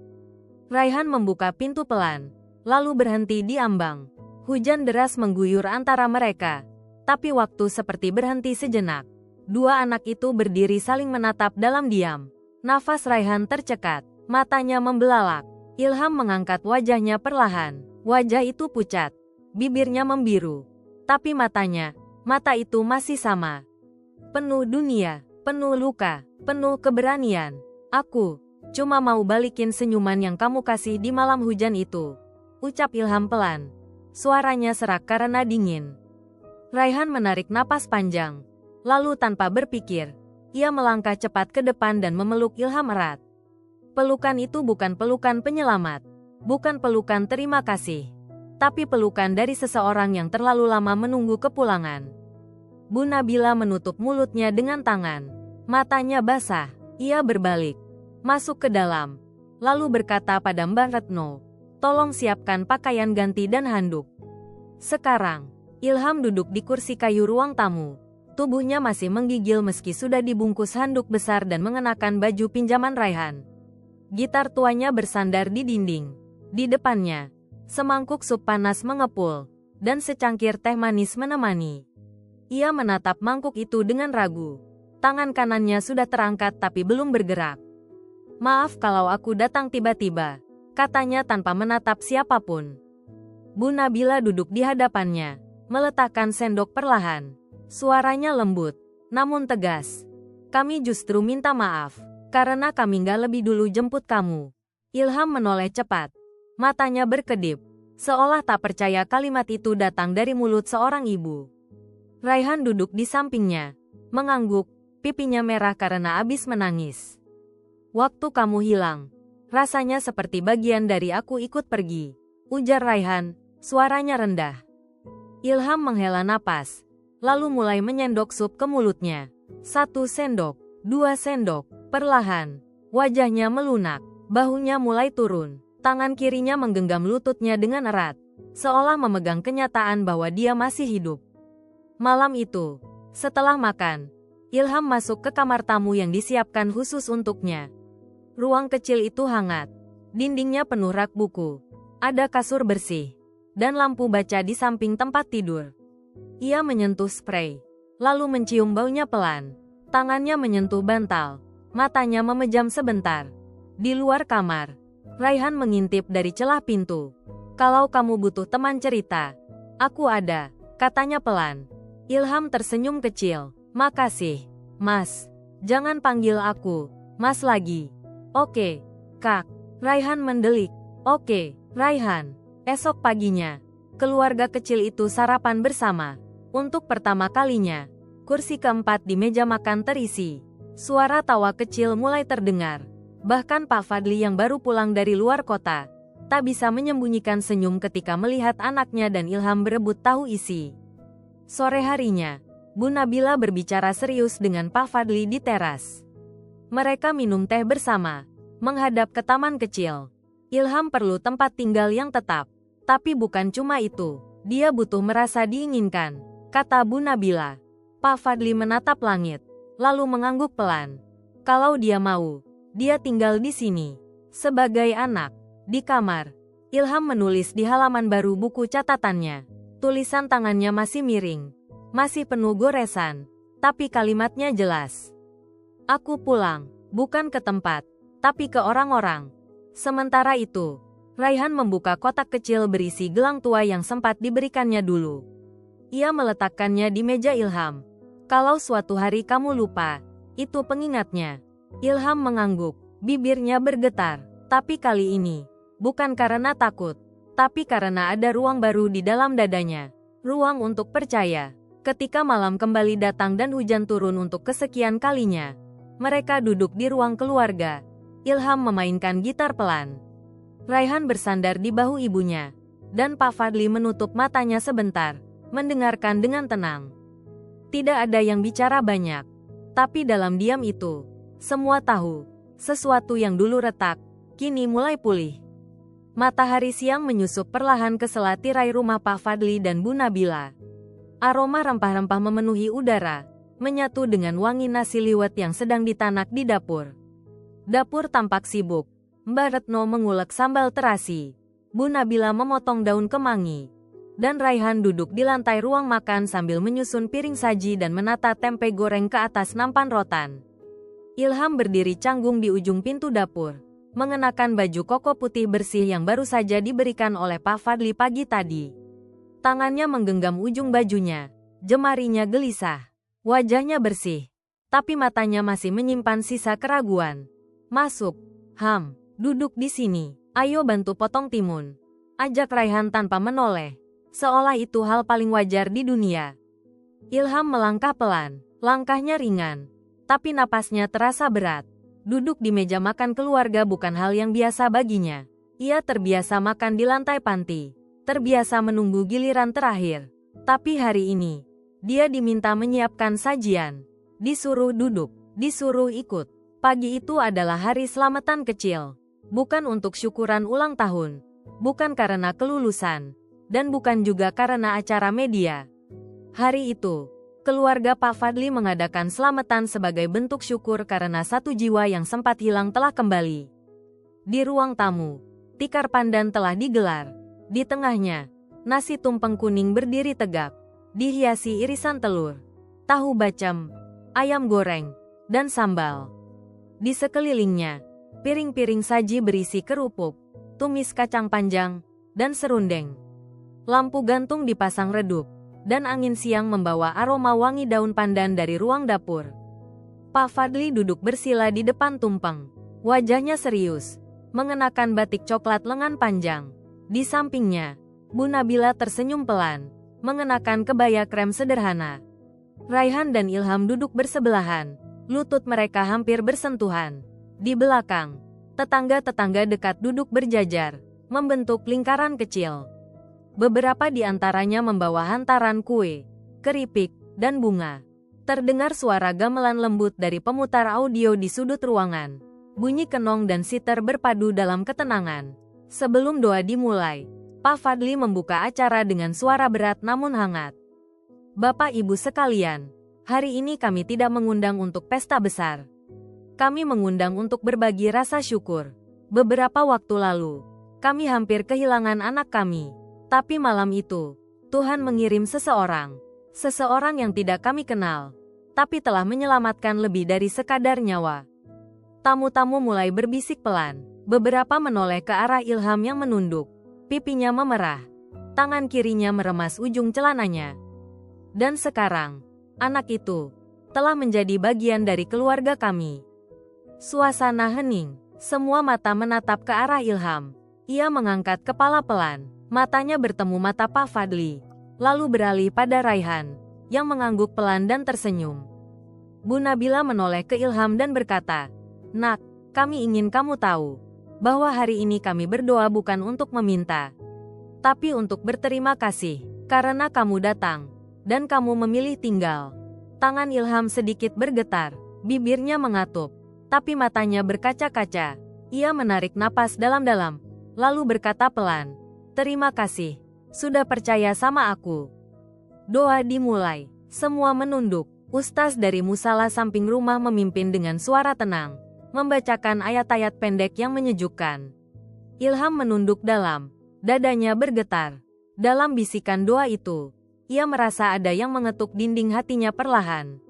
Raihan membuka pintu pelan, lalu berhenti di ambang. Hujan deras mengguyur antara mereka. Tapi waktu seperti berhenti sejenak. 2 anak itu berdiri saling menatap dalam diam. Nafas Raihan tercekat, matanya membelalak. Ilham mengangkat wajahnya perlahan. Wajah itu pucat, bibirnya membiru. Tapi mata itu masih sama. Penuh dunia, penuh luka, penuh keberanian. Aku cuma mau balikin senyuman yang kamu kasih di malam hujan itu, ucap Ilham pelan. Suaranya serak karena dingin. Raihan menarik napas panjang. Lalu tanpa berpikir, ia melangkah cepat ke depan dan memeluk Ilham erat. Pelukan itu bukan pelukan penyelamat, bukan pelukan terima kasih, tapi pelukan dari seseorang yang terlalu lama menunggu kepulangan. Bu Nabila menutup mulutnya dengan tangan. Matanya basah. Ia berbalik, masuk ke dalam, lalu berkata pada Mbak Retno, "Tolong siapkan pakaian ganti dan handuk." Sekarang, Ilham duduk di kursi kayu ruang tamu. Tubuhnya masih menggigil meski sudah dibungkus handuk besar dan mengenakan baju pinjaman Raihan. Gitar tuanya bersandar di dinding. Di depannya, semangkuk sup panas mengepul, dan secangkir teh manis menemani. Ia menatap mangkuk itu dengan ragu. Tangan kanannya sudah terangkat tapi belum bergerak. "Maaf kalau aku datang tiba-tiba," katanya tanpa menatap siapapun. Bu Nabila duduk di hadapannya, meletakkan sendok perlahan. Suaranya lembut, namun tegas. "Kami justru minta maaf, karena kami nggak lebih dulu jemput kamu." Ilham menoleh cepat. Matanya berkedip, seolah tak percaya kalimat itu datang dari mulut seorang ibu. Raihan duduk di sampingnya, mengangguk. Pipinya merah karena abis menangis. "Waktu kamu hilang, rasanya seperti bagian dari aku ikut pergi," ujar Raihan, suaranya rendah. Ilham menghela napas, lalu mulai menyendok sup ke mulutnya. 1 sendok, 2 sendok, perlahan. Wajahnya melunak, bahunya mulai turun. Tangan kirinya menggenggam lututnya dengan erat, seolah memegang kenyataan bahwa dia masih hidup. Malam itu, setelah makan, Ilham masuk ke kamar tamu yang disiapkan khusus untuknya. Ruang kecil itu hangat. Dindingnya penuh rak buku. Ada kasur bersih. Dan lampu baca di samping tempat tidur. Ia menyentuh spray. Lalu mencium baunya pelan. Tangannya menyentuh bantal. Matanya memejam sebentar. Di luar kamar, Raihan mengintip dari celah pintu. "Kalau kamu butuh teman cerita, aku ada," katanya pelan. Ilham tersenyum kecil. "Makasih, Mas. Jangan panggil aku Mas lagi." "Oke, Kak." Raihan mendelik. "Oke, Raihan." Esok paginya, keluarga kecil itu sarapan bersama. Untuk pertama kalinya, kursi keempat di meja makan terisi. Suara tawa kecil mulai terdengar. Bahkan Pak Fadli yang baru pulang dari luar kota, tak bisa menyembunyikan senyum ketika melihat anaknya dan Ilham berebut tahu isi. Sore harinya, Bu Nabila berbicara serius dengan Pak Fadli di teras. Mereka minum teh bersama, menghadap ke taman kecil. Ilham perlu tempat tinggal yang tetap. Tapi bukan cuma itu, dia butuh merasa diinginkan, kata Bu Nabila. Pak Fadli menatap langit, lalu mengangguk pelan. Kalau dia mau, dia tinggal di sini. Sebagai anak, di kamar. Ilham menulis di halaman baru buku catatannya. Tulisan tangannya masih miring. Masih penuh goresan, tapi kalimatnya jelas. "Aku pulang, bukan ke tempat tapi ke orang-orang. Sementara itu, Raihan membuka kotak kecil berisi gelang tua yang sempat diberikannya dulu. Ia meletakkannya di meja Ilham. Kalau suatu hari kamu lupa, itu pengingatnya. Ilham mengangguk, bibirnya bergetar. Tapi kali ini, bukan karena takut, tapi karena ada ruang baru di dalam dadanya. Ruang untuk percaya. Ketika malam kembali datang dan hujan turun untuk kesekian kalinya, mereka duduk di ruang keluarga. Ilham memainkan gitar pelan. Raihan bersandar di bahu ibunya, dan Pak Fadli menutup matanya sebentar, mendengarkan dengan tenang. Tidak ada yang bicara banyak, tapi dalam diam itu, semua tahu, sesuatu yang dulu retak, kini mulai pulih. Matahari siang menyusup perlahan ke sela tirai rumah Pak Fadli dan Bu Nabila. Aroma rempah-rempah memenuhi udara, menyatu dengan wangi nasi liwet yang sedang ditanak di dapur. Dapur tampak sibuk. Mbak Retno mengulek sambal terasi. Bu Nabila memotong daun kemangi. Dan Raihan duduk di lantai ruang makan sambil menyusun piring saji dan menata tempe goreng ke atas nampan rotan. Ilham berdiri canggung di ujung pintu dapur, mengenakan baju koko putih bersih yang baru saja diberikan oleh Pak Fadli pagi tadi. Tangannya menggenggam ujung bajunya, jemarinya gelisah. Wajahnya bersih, tapi matanya masih menyimpan sisa keraguan. Masuk, Ham, duduk di sini, ayo bantu potong timun. Ajak Raihan tanpa menoleh, seolah itu hal paling wajar di dunia. Ilham melangkah pelan, langkahnya ringan, tapi napasnya terasa berat. Duduk di meja makan keluarga bukan hal yang biasa baginya. Ia terbiasa makan di lantai panti, terbiasa menunggu giliran terakhir. Tapi hari ini, dia diminta menyiapkan sajian, disuruh duduk, disuruh ikut. Pagi itu adalah hari selamatan kecil, bukan untuk syukuran ulang tahun, bukan karena kelulusan, dan bukan juga karena acara media. Hari itu, keluarga Pak Fadli mengadakan selamatan sebagai bentuk syukur karena satu jiwa yang sempat hilang telah kembali. Di ruang tamu, tikar pandan telah digelar. Di tengahnya, nasi tumpeng kuning berdiri tegak, dihiasi irisan telur, tahu bacem, ayam goreng, dan sambal. Di sekelilingnya, piring-piring saji berisi kerupuk, tumis kacang panjang, dan serundeng. Lampu gantung dipasang redup, dan angin siang membawa aroma wangi daun pandan dari ruang dapur. Pak Fadli duduk bersila di depan tumpeng. Wajahnya serius, mengenakan batik coklat lengan panjang. Di sampingnya, Bu Nabila tersenyum pelan, mengenakan kebaya krem sederhana. Raihan dan Ilham duduk bersebelahan. Lutut mereka hampir bersentuhan. Di belakang, tetangga-tetangga dekat duduk berjajar, membentuk lingkaran kecil. Beberapa di antaranya membawa hantaran kue, keripik, dan bunga. Terdengar suara gamelan lembut dari pemutar audio di sudut ruangan. Bunyi kenong dan sitar berpadu dalam ketenangan. Sebelum doa dimulai, Pak Fadli membuka acara dengan suara berat namun hangat. Bapak Ibu sekalian, hari ini kami tidak mengundang untuk pesta besar. Kami mengundang untuk berbagi rasa syukur. Beberapa waktu lalu, kami hampir kehilangan anak kami. Tapi malam itu, Tuhan mengirim seseorang. Seseorang yang tidak kami kenal, tapi telah menyelamatkan lebih dari sekadar nyawa. Tamu-tamu mulai berbisik pelan. Beberapa menoleh ke arah Ilham yang menunduk. Pipinya memerah. Tangan kirinya meremas ujung celananya. Dan sekarang, anak itu telah menjadi bagian dari keluarga kami. Suasana hening. Semua mata menatap ke arah Ilham. Ia mengangkat kepala pelan. Matanya bertemu mata Pak Fadli. Lalu beralih pada Raihan, yang mengangguk pelan dan tersenyum. Bu Nabila menoleh ke Ilham dan berkata, "Nak, kami ingin kamu tahu bahwa hari ini kami berdoa bukan untuk meminta, tapi untuk berterima kasih, karena kamu datang, dan kamu memilih tinggal." Tangan Ilham sedikit bergetar, bibirnya mengatup, tapi matanya berkaca-kaca. Ia menarik napas dalam-dalam, lalu berkata pelan, "Terima kasih, sudah percaya sama aku." Doa dimulai, semua menunduk. Ustaz dari musala samping rumah memimpin dengan suara tenang, membacakan ayat-ayat pendek yang menyejukkan. Ilham menunduk dalam, dadanya bergetar. Dalam bisikan doa itu, ia merasa ada yang mengetuk dinding hatinya perlahan.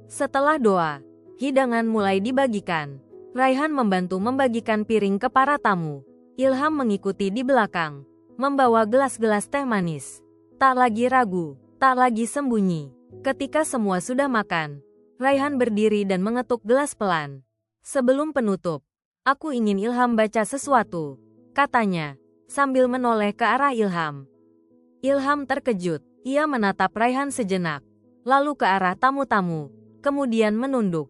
Setelah doa, hidangan mulai dibagikan. Raihan membantu membagikan piring ke para tamu. Ilham mengikuti di belakang, membawa gelas-gelas teh manis. Tak lagi ragu, tak lagi sembunyi. Ketika semua sudah makan, Raihan berdiri dan mengetuk gelas pelan. Sebelum penutup, aku ingin Ilham baca sesuatu, katanya, sambil menoleh ke arah Ilham. Ilham terkejut, ia menatap Raihan sejenak, lalu ke arah tamu-tamu, kemudian menunduk.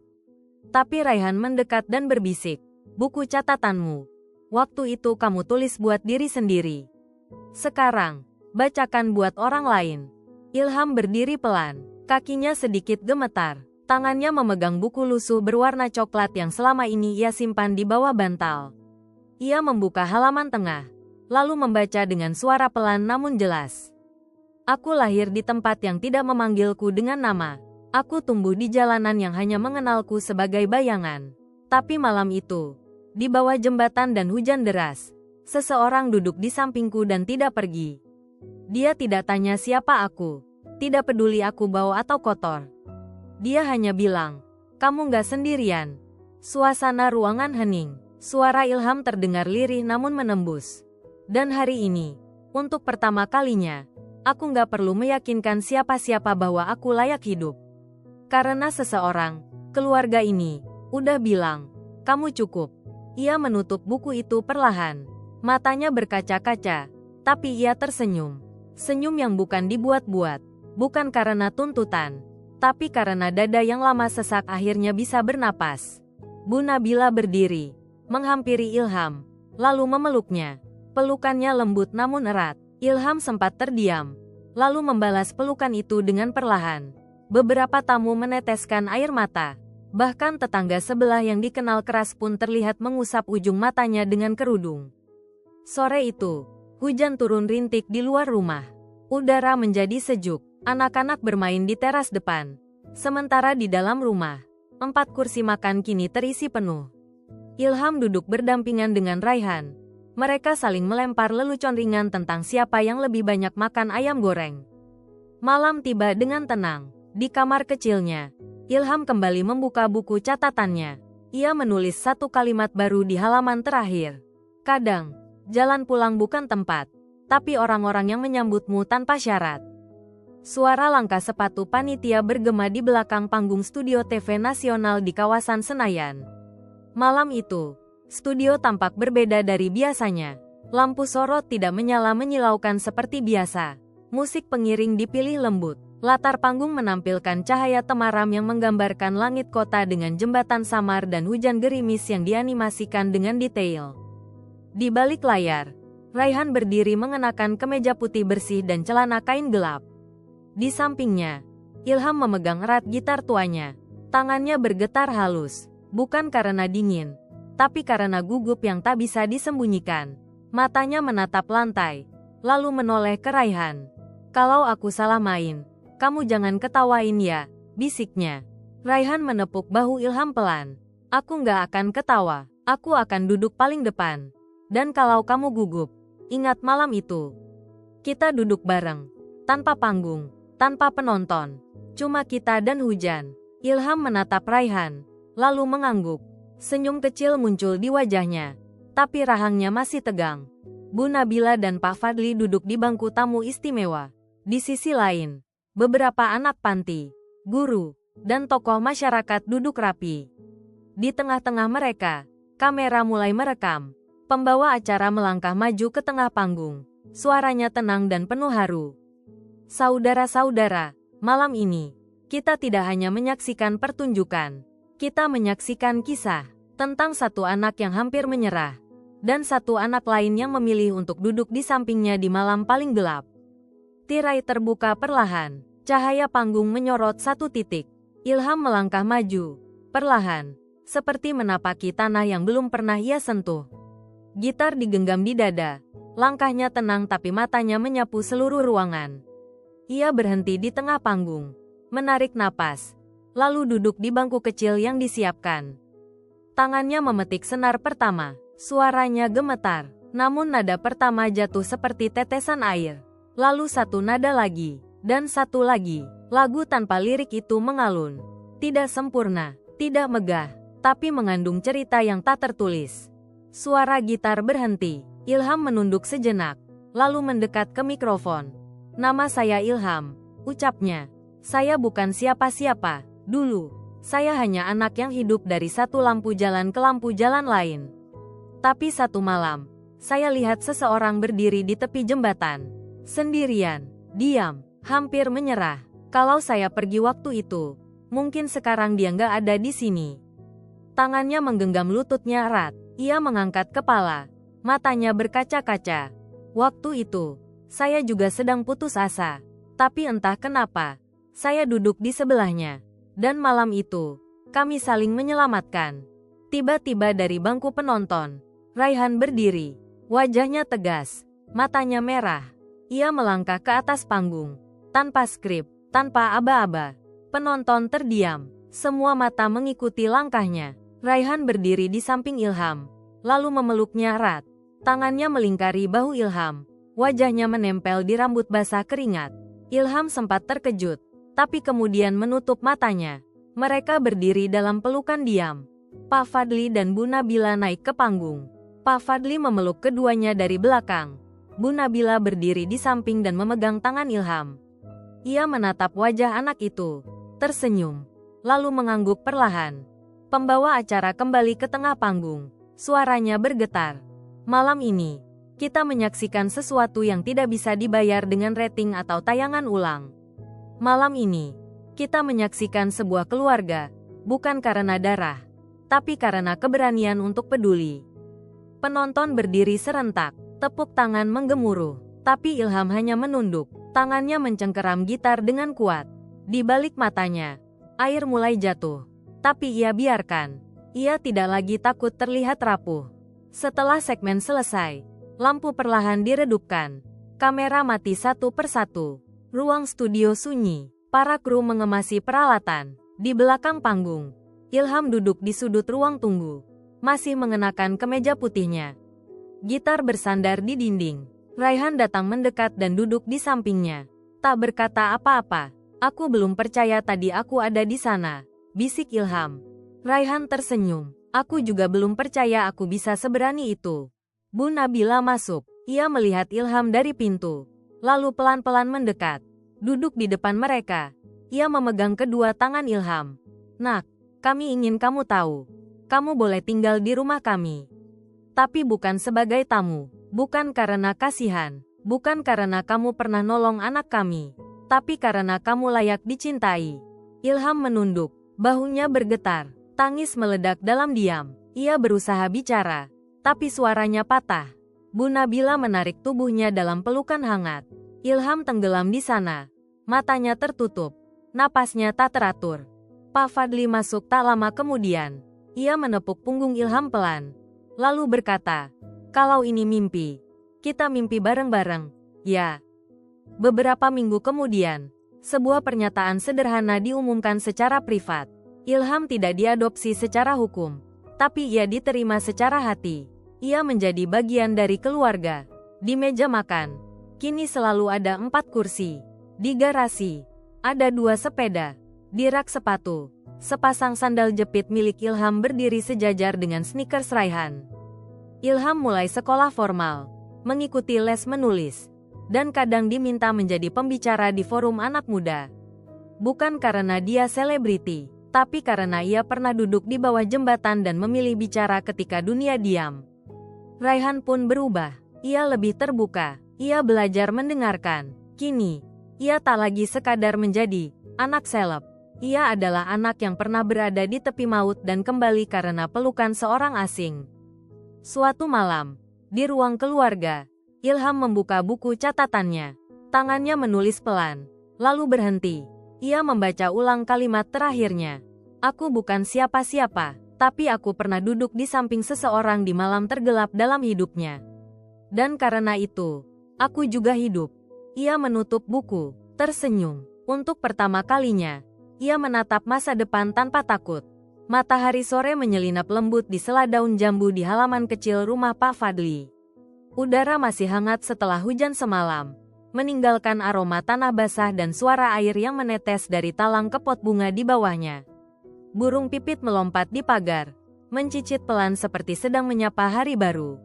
Tapi Raihan mendekat dan berbisik, buku catatanmu. Waktu itu kamu tulis buat diri sendiri. Sekarang, bacakan buat orang lain. Ilham berdiri pelan, kakinya sedikit gemetar. Tangannya memegang buku lusuh berwarna coklat yang selama ini ia simpan di bawah bantal. Ia membuka halaman tengah, lalu membaca dengan suara pelan namun jelas. Aku lahir di tempat yang tidak memanggilku dengan nama. Aku tumbuh di jalanan yang hanya mengenalku sebagai bayangan. Tapi malam itu, di bawah jembatan dan hujan deras, seseorang duduk di sampingku dan tidak pergi. Dia tidak tanya siapa aku, tidak peduli aku bau atau kotor. Dia hanya bilang, kamu nggak sendirian. Suasana ruangan hening, suara Ilham terdengar lirih namun menembus. Dan hari ini, untuk pertama kalinya, aku nggak perlu meyakinkan siapa-siapa bahwa aku layak hidup. Karena seseorang, keluarga ini, udah bilang, kamu cukup. Ia menutup buku itu perlahan. Matanya berkaca-kaca, tapi ia tersenyum. Senyum yang bukan dibuat-buat, bukan karena tuntutan, tapi karena dada yang lama sesak akhirnya bisa bernapas. Bu Nabila berdiri, menghampiri Ilham, lalu memeluknya. Pelukannya lembut namun erat. Ilham sempat terdiam, lalu membalas pelukan itu dengan perlahan. Beberapa tamu meneteskan air mata. Bahkan tetangga sebelah yang dikenal keras pun terlihat mengusap ujung matanya dengan kerudung. Sore itu, hujan turun rintik di luar rumah. Udara menjadi sejuk. Anak-anak bermain di teras depan. Sementara di dalam rumah, 4 kursi makan kini terisi penuh. Ilham duduk berdampingan dengan Raihan. Mereka saling melempar lelucon ringan tentang siapa yang lebih banyak makan ayam goreng. Malam tiba dengan tenang. Di kamar kecilnya, Ilham kembali membuka buku catatannya. Ia menulis satu kalimat baru di halaman terakhir. Kadang, jalan pulang bukan tempat, tapi orang-orang yang menyambutmu tanpa syarat. Suara langkah sepatu panitia bergema di belakang panggung studio TV nasional di kawasan Senayan. Malam itu, studio tampak berbeda dari biasanya. Lampu sorot tidak menyala menyilaukan seperti biasa. Musik pengiring dipilih lembut. Latar panggung menampilkan cahaya temaram yang menggambarkan langit kota dengan jembatan samar dan hujan gerimis yang dianimasikan dengan detail. Di balik layar, Raihan berdiri mengenakan kemeja putih bersih dan celana kain gelap. Di sampingnya, Ilham memegang erat gitar tuanya. Tangannya bergetar halus, bukan karena dingin, tapi karena gugup yang tak bisa disembunyikan. Matanya menatap lantai, lalu menoleh ke Raihan. Kalau aku salah main, kamu jangan ketawain ya, bisiknya. Raihan menepuk bahu Ilham pelan. Aku nggak akan ketawa, aku akan duduk paling depan. Dan kalau kamu gugup, ingat malam itu. Kita duduk bareng, tanpa panggung, tanpa penonton. Cuma kita dan hujan. Ilham menatap Raihan, lalu mengangguk. Senyum kecil muncul di wajahnya, tapi rahangnya masih tegang. Bu Nabila dan Pak Fadli duduk di bangku tamu istimewa. Di sisi lain, beberapa anak panti, guru, dan tokoh masyarakat duduk rapi. Di tengah-tengah mereka, kamera mulai merekam. Pembawa acara melangkah maju ke tengah panggung. Suaranya tenang dan penuh haru. Saudara-saudara, malam ini, kita tidak hanya menyaksikan pertunjukan. Kita menyaksikan kisah tentang satu anak yang hampir menyerah, dan satu anak lain yang memilih untuk duduk di sampingnya di malam paling gelap. Tirai terbuka perlahan. Cahaya panggung menyorot satu titik. Ilham melangkah maju, perlahan, seperti menapaki tanah yang belum pernah ia sentuh. Gitar digenggam di dada. Langkahnya tenang tapi matanya menyapu seluruh ruangan. Ia berhenti di tengah panggung, menarik napas, lalu duduk di bangku kecil yang disiapkan. Tangannya memetik senar pertama. Suaranya gemetar, namun nada pertama jatuh seperti tetesan air. Lalu satu nada lagi. Dan satu lagi, lagu tanpa lirik itu mengalun. Tidak sempurna, tidak megah, tapi mengandung cerita yang tak tertulis. Suara gitar berhenti. Ilham menunduk sejenak, lalu mendekat ke mikrofon. "Nama saya Ilham," ucapnya. "Saya bukan siapa-siapa. Dulu, saya hanya anak yang hidup dari satu lampu jalan ke lampu jalan lain. Tapi satu malam, saya lihat seseorang berdiri di tepi jembatan. Sendirian, diam, hampir menyerah. Kalau saya pergi waktu itu, mungkin sekarang dia nggak ada di sini." Tangannya menggenggam lututnya erat. Ia mengangkat kepala. Matanya berkaca-kaca. "Waktu itu, saya juga sedang putus asa. Tapi entah kenapa, saya duduk di sebelahnya. Dan malam itu, kami saling menyelamatkan." Tiba-tiba dari bangku penonton, Raihan berdiri. Wajahnya tegas, matanya merah. Ia melangkah ke atas panggung. Tanpa skrip, tanpa aba-aba. Penonton terdiam. Semua mata mengikuti langkahnya. Raihan berdiri di samping Ilham, lalu memeluknya erat. Tangannya melingkari bahu Ilham. Wajahnya menempel di rambut basah keringat. Ilham sempat terkejut, tapi kemudian menutup matanya. Mereka berdiri dalam pelukan diam. Pak Fadli dan Bu Nabila naik ke panggung. Pak Fadli memeluk keduanya dari belakang. Bu Nabila berdiri di samping dan memegang tangan Ilham. Ia menatap wajah anak itu, tersenyum, lalu mengangguk perlahan. Pembawa acara kembali ke tengah panggung. Suaranya bergetar. "Malam ini, kita menyaksikan sesuatu yang tidak bisa dibayar dengan rating atau tayangan ulang. Malam ini, kita menyaksikan sebuah keluarga, bukan karena darah, tapi karena keberanian untuk peduli." Penonton berdiri serentak, tepuk tangan menggemuruh, tapi Ilham hanya menunduk. Tangannya mencengkeram gitar dengan kuat. Di balik matanya, air mulai jatuh. Tapi ia biarkan. Ia tidak lagi takut terlihat rapuh. Setelah segmen selesai, lampu perlahan diredupkan. Kamera mati satu persatu. Ruang studio sunyi. Para kru mengemasi peralatan. Di belakang panggung, Ilham duduk di sudut ruang tunggu, masih mengenakan kemeja putihnya. Gitar bersandar di dinding. Raihan datang mendekat dan duduk di sampingnya. Tak berkata apa-apa. "Aku belum percaya tadi aku ada di sana," bisik Ilham. Raihan tersenyum. "Aku juga belum percaya aku bisa seberani itu." Bu Nabila masuk. Ia melihat Ilham dari pintu, lalu pelan-pelan mendekat. Duduk di depan mereka. Ia memegang kedua tangan Ilham. "Nak, kami ingin kamu tahu. Kamu boleh tinggal di rumah kami. Tapi bukan sebagai tamu. Bukan karena kasihan. Bukan karena kamu pernah nolong anak kami. Tapi karena kamu layak dicintai." Ilham menunduk. Bahunya bergetar. Tangis meledak dalam diam. Ia berusaha bicara, tapi suaranya patah. Bu Nabila menarik tubuhnya dalam pelukan hangat. Ilham tenggelam di sana. Matanya tertutup. Napasnya tak teratur. Pak Fadli masuk tak lama kemudian. Ia menepuk punggung Ilham pelan, lalu berkata, "Kalau ini mimpi, kita mimpi bareng-bareng, ya." Beberapa minggu kemudian, sebuah pernyataan sederhana diumumkan secara privat. Ilham tidak diadopsi secara hukum, tapi ia diterima secara hati. Ia menjadi bagian dari keluarga. Di meja makan, kini selalu ada 4 kursi. Di garasi, ada 2 sepeda. Di rak sepatu, sepasang sandal jepit milik Ilham berdiri sejajar dengan sneakers Raihan. Ilham mulai sekolah formal, mengikuti les menulis, dan kadang diminta menjadi pembicara di forum anak muda. Bukan karena dia selebriti, tapi karena ia pernah duduk di bawah jembatan dan memilih bicara ketika dunia diam. Raihan pun berubah. Ia lebih terbuka. Ia belajar mendengarkan. Kini, ia tak lagi sekadar menjadi anak seleb. Ia adalah anak yang pernah berada di tepi maut dan kembali karena pelukan seorang asing. Suatu malam, di ruang keluarga, Ilham membuka buku catatannya. Tangannya menulis pelan, lalu berhenti. Ia membaca ulang kalimat terakhirnya. "Aku bukan siapa-siapa, tapi aku pernah duduk di samping seseorang di malam tergelap dalam hidupnya. Dan karena itu, aku juga hidup." Ia menutup buku, tersenyum. Untuk pertama kalinya, ia menatap masa depan tanpa takut. Matahari sore menyelinap lembut di sela daun jambu di halaman kecil rumah Pak Fadli. Udara masih hangat setelah hujan semalam, meninggalkan aroma tanah basah dan suara air yang menetes dari talang ke pot bunga di bawahnya. Burung pipit melompat di pagar, mencicit pelan seperti sedang menyapa hari baru.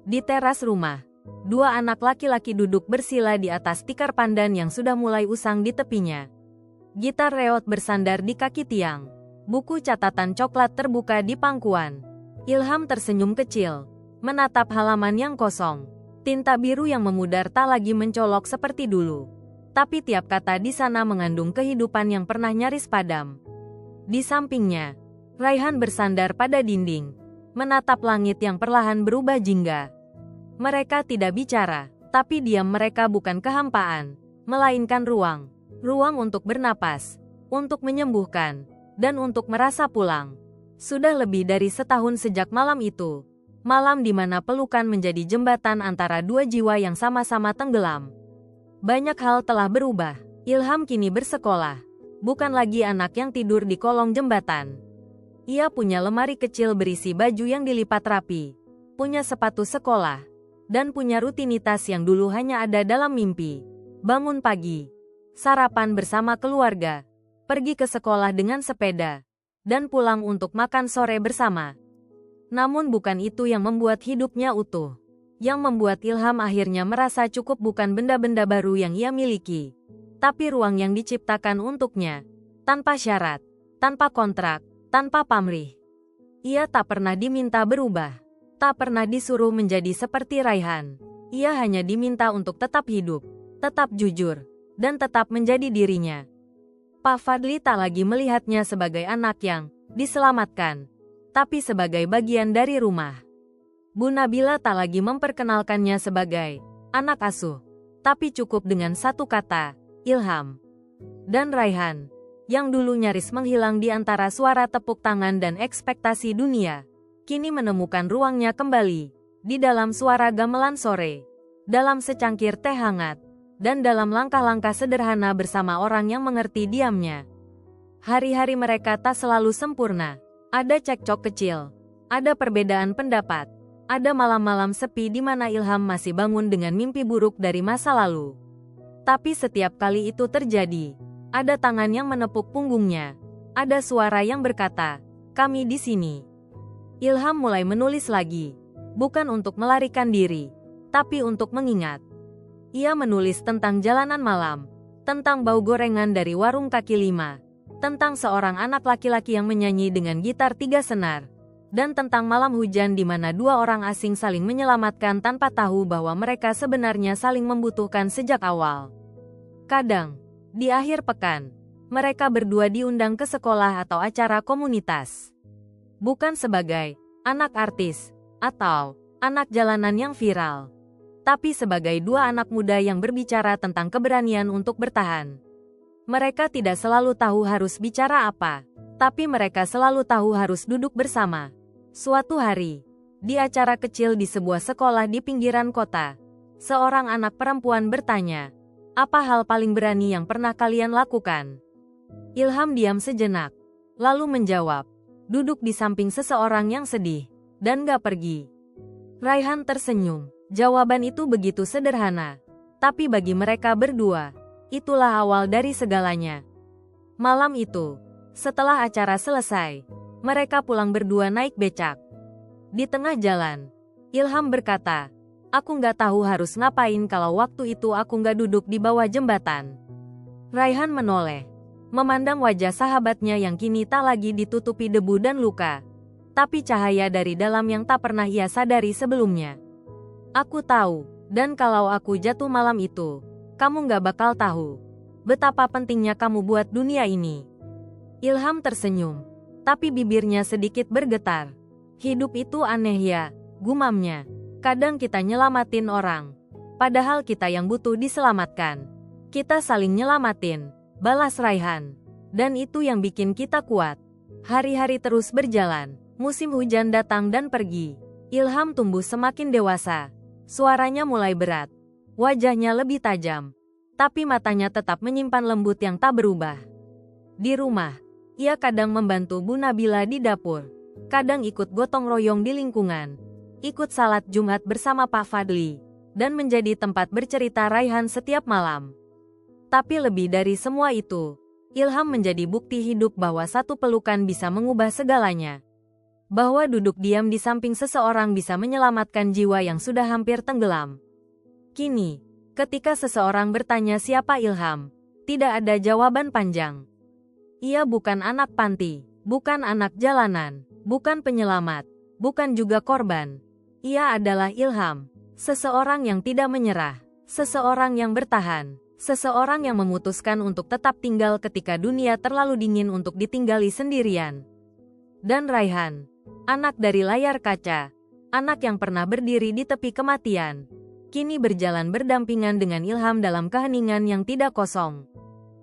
Di teras rumah, dua anak laki-laki duduk bersila di atas tikar pandan yang sudah mulai usang di tepinya. Gitar reot bersandar di kaki tiang. Buku catatan coklat terbuka di pangkuan. Ilham tersenyum kecil, menatap halaman yang kosong. Tinta biru yang memudar tak lagi mencolok seperti dulu. Tapi tiap kata di sana mengandung kehidupan yang pernah nyaris padam. Di sampingnya, Raihan bersandar pada dinding, menatap langit yang perlahan berubah jingga. Mereka tidak bicara, tapi diam mereka bukan kehampaan, melainkan ruang. Ruang untuk bernapas, untuk menyembuhkan, dan untuk merasa pulang. Sudah lebih dari setahun sejak malam itu. Malam di mana pelukan menjadi jembatan antara dua jiwa yang sama-sama tenggelam. Banyak hal telah berubah. Ilham kini bersekolah. Bukan lagi anak yang tidur di kolong jembatan. Ia punya lemari kecil berisi baju yang dilipat rapi. Punya sepatu sekolah. Dan punya rutinitas yang dulu hanya ada dalam mimpi. Bangun pagi. Sarapan bersama keluarga. Pergi ke sekolah dengan sepeda, dan pulang untuk makan sore bersama. Namun bukan itu yang membuat hidupnya utuh. Yang membuat Ilham akhirnya merasa cukup bukan benda-benda baru yang ia miliki, tapi ruang yang diciptakan untuknya. Tanpa syarat, tanpa kontrak, tanpa pamrih. Ia tak pernah diminta berubah. Tak pernah disuruh menjadi seperti Raihan. Ia hanya diminta untuk tetap hidup, tetap jujur, dan tetap menjadi dirinya. Pak Fadli tak lagi melihatnya sebagai anak yang diselamatkan, tapi sebagai bagian dari rumah. Bu Nabila tak lagi memperkenalkannya sebagai anak asuh, tapi cukup dengan satu kata, Ilham. Dan Raihan, yang dulu nyaris menghilang di antara suara tepuk tangan dan ekspektasi dunia, kini menemukan ruangnya kembali, di dalam suara gamelan sore, dalam secangkir teh hangat, dan dalam langkah-langkah sederhana bersama orang yang mengerti diamnya. Hari-hari mereka tak selalu sempurna. Ada cekcok kecil, ada perbedaan pendapat, ada malam-malam sepi di mana Ilham masih bangun dengan mimpi buruk dari masa lalu. Tapi setiap kali itu terjadi, ada tangan yang menepuk punggungnya, ada suara yang berkata, "Kami di sini." Ilham mulai menulis lagi, bukan untuk melarikan diri, tapi untuk mengingat. Ia menulis tentang jalanan malam, tentang bau gorengan dari warung kaki lima, tentang seorang anak laki-laki yang menyanyi dengan gitar 3 senar, dan tentang malam hujan di mana dua orang asing saling menyelamatkan tanpa tahu bahwa mereka sebenarnya saling membutuhkan sejak awal. Kadang, di akhir pekan, mereka berdua diundang ke sekolah atau acara komunitas. Bukan sebagai anak artis atau anak jalanan yang viral, tapi sebagai dua anak muda yang berbicara tentang keberanian untuk bertahan. Mereka tidak selalu tahu harus bicara apa, tapi mereka selalu tahu harus duduk bersama. Suatu hari, di acara kecil di sebuah sekolah di pinggiran kota, seorang anak perempuan bertanya, "Apa hal paling berani yang pernah kalian lakukan?" Ilham diam sejenak, lalu menjawab, "Duduk di samping seseorang yang sedih, dan gak pergi." Raihan tersenyum. Jawaban itu begitu sederhana, tapi bagi mereka berdua, itulah awal dari segalanya. Malam itu, setelah acara selesai, mereka pulang berdua naik becak. Di tengah jalan, Ilham berkata, "Aku nggak tahu harus ngapain kalau waktu itu aku nggak duduk di bawah jembatan." Raihan menoleh, memandang wajah sahabatnya yang kini tak lagi ditutupi debu dan luka, tapi cahaya dari dalam yang tak pernah ia sadari sebelumnya. "Aku tahu, dan kalau aku jatuh malam itu, kamu gak bakal tahu betapa pentingnya kamu buat dunia ini." Ilham tersenyum, tapi bibirnya sedikit bergetar. "Hidup itu aneh ya," gumamnya. "Kadang kita nyelamatin orang, padahal kita yang butuh diselamatkan. Kita saling nyelamatin," balas Raihan. "Dan itu yang bikin kita kuat." Hari-hari terus berjalan, musim hujan datang dan pergi. Ilham tumbuh semakin dewasa. Suaranya mulai berat, wajahnya lebih tajam, tapi matanya tetap menyimpan lembut yang tak berubah. Di rumah, ia kadang membantu Bu Nabila di dapur, kadang ikut gotong royong di lingkungan, ikut salat Jumat bersama Pak Fadli, dan menjadi tempat bercerita Raihan setiap malam. Tapi lebih dari semua itu, Ilham menjadi bukti hidup bahwa satu pelukan bisa mengubah segalanya. Bahwa duduk diam di samping seseorang bisa menyelamatkan jiwa yang sudah hampir tenggelam. Kini, ketika seseorang bertanya siapa Ilham, tidak ada jawaban panjang. Ia bukan anak panti, bukan anak jalanan, bukan penyelamat, bukan juga korban. Ia adalah Ilham, seseorang yang tidak menyerah, seseorang yang bertahan, seseorang yang memutuskan untuk tetap tinggal ketika dunia terlalu dingin untuk ditinggali sendirian. Dan Raihan, anak dari layar kaca, anak yang pernah berdiri di tepi kematian, kini berjalan berdampingan dengan Ilham dalam keheningan yang tidak kosong.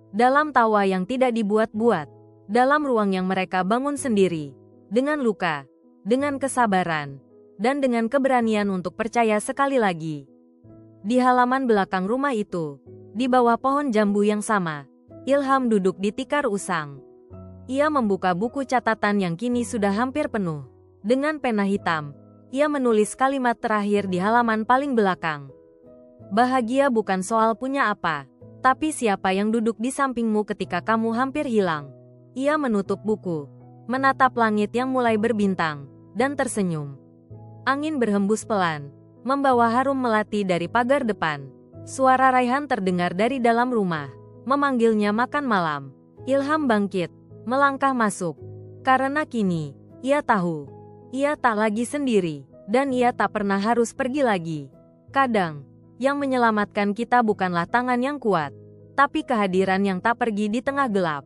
Dalam tawa yang tidak dibuat-buat, dalam ruang yang mereka bangun sendiri, dengan luka, dengan kesabaran, dan dengan keberanian untuk percaya sekali lagi. Di halaman belakang rumah itu, di bawah pohon jambu yang sama, Ilham duduk di tikar usang. Ia membuka buku catatan yang kini sudah hampir penuh. Dengan pena hitam, ia menulis kalimat terakhir di halaman paling belakang. Bahagia bukan soal punya apa, tapi siapa yang duduk di sampingmu ketika kamu hampir hilang. Ia menutup buku, menatap langit yang mulai berbintang, dan tersenyum. Angin berhembus pelan, membawa harum melati dari pagar depan. Suara Raihan terdengar dari dalam rumah, memanggilnya makan malam. Ilham bangkit, melangkah masuk. Karena kini, ia tahu, ia tak lagi sendiri, dan ia tak pernah harus pergi lagi. Kadang, yang menyelamatkan kita bukanlah tangan yang kuat, tapi kehadiran yang tak pergi di tengah gelap.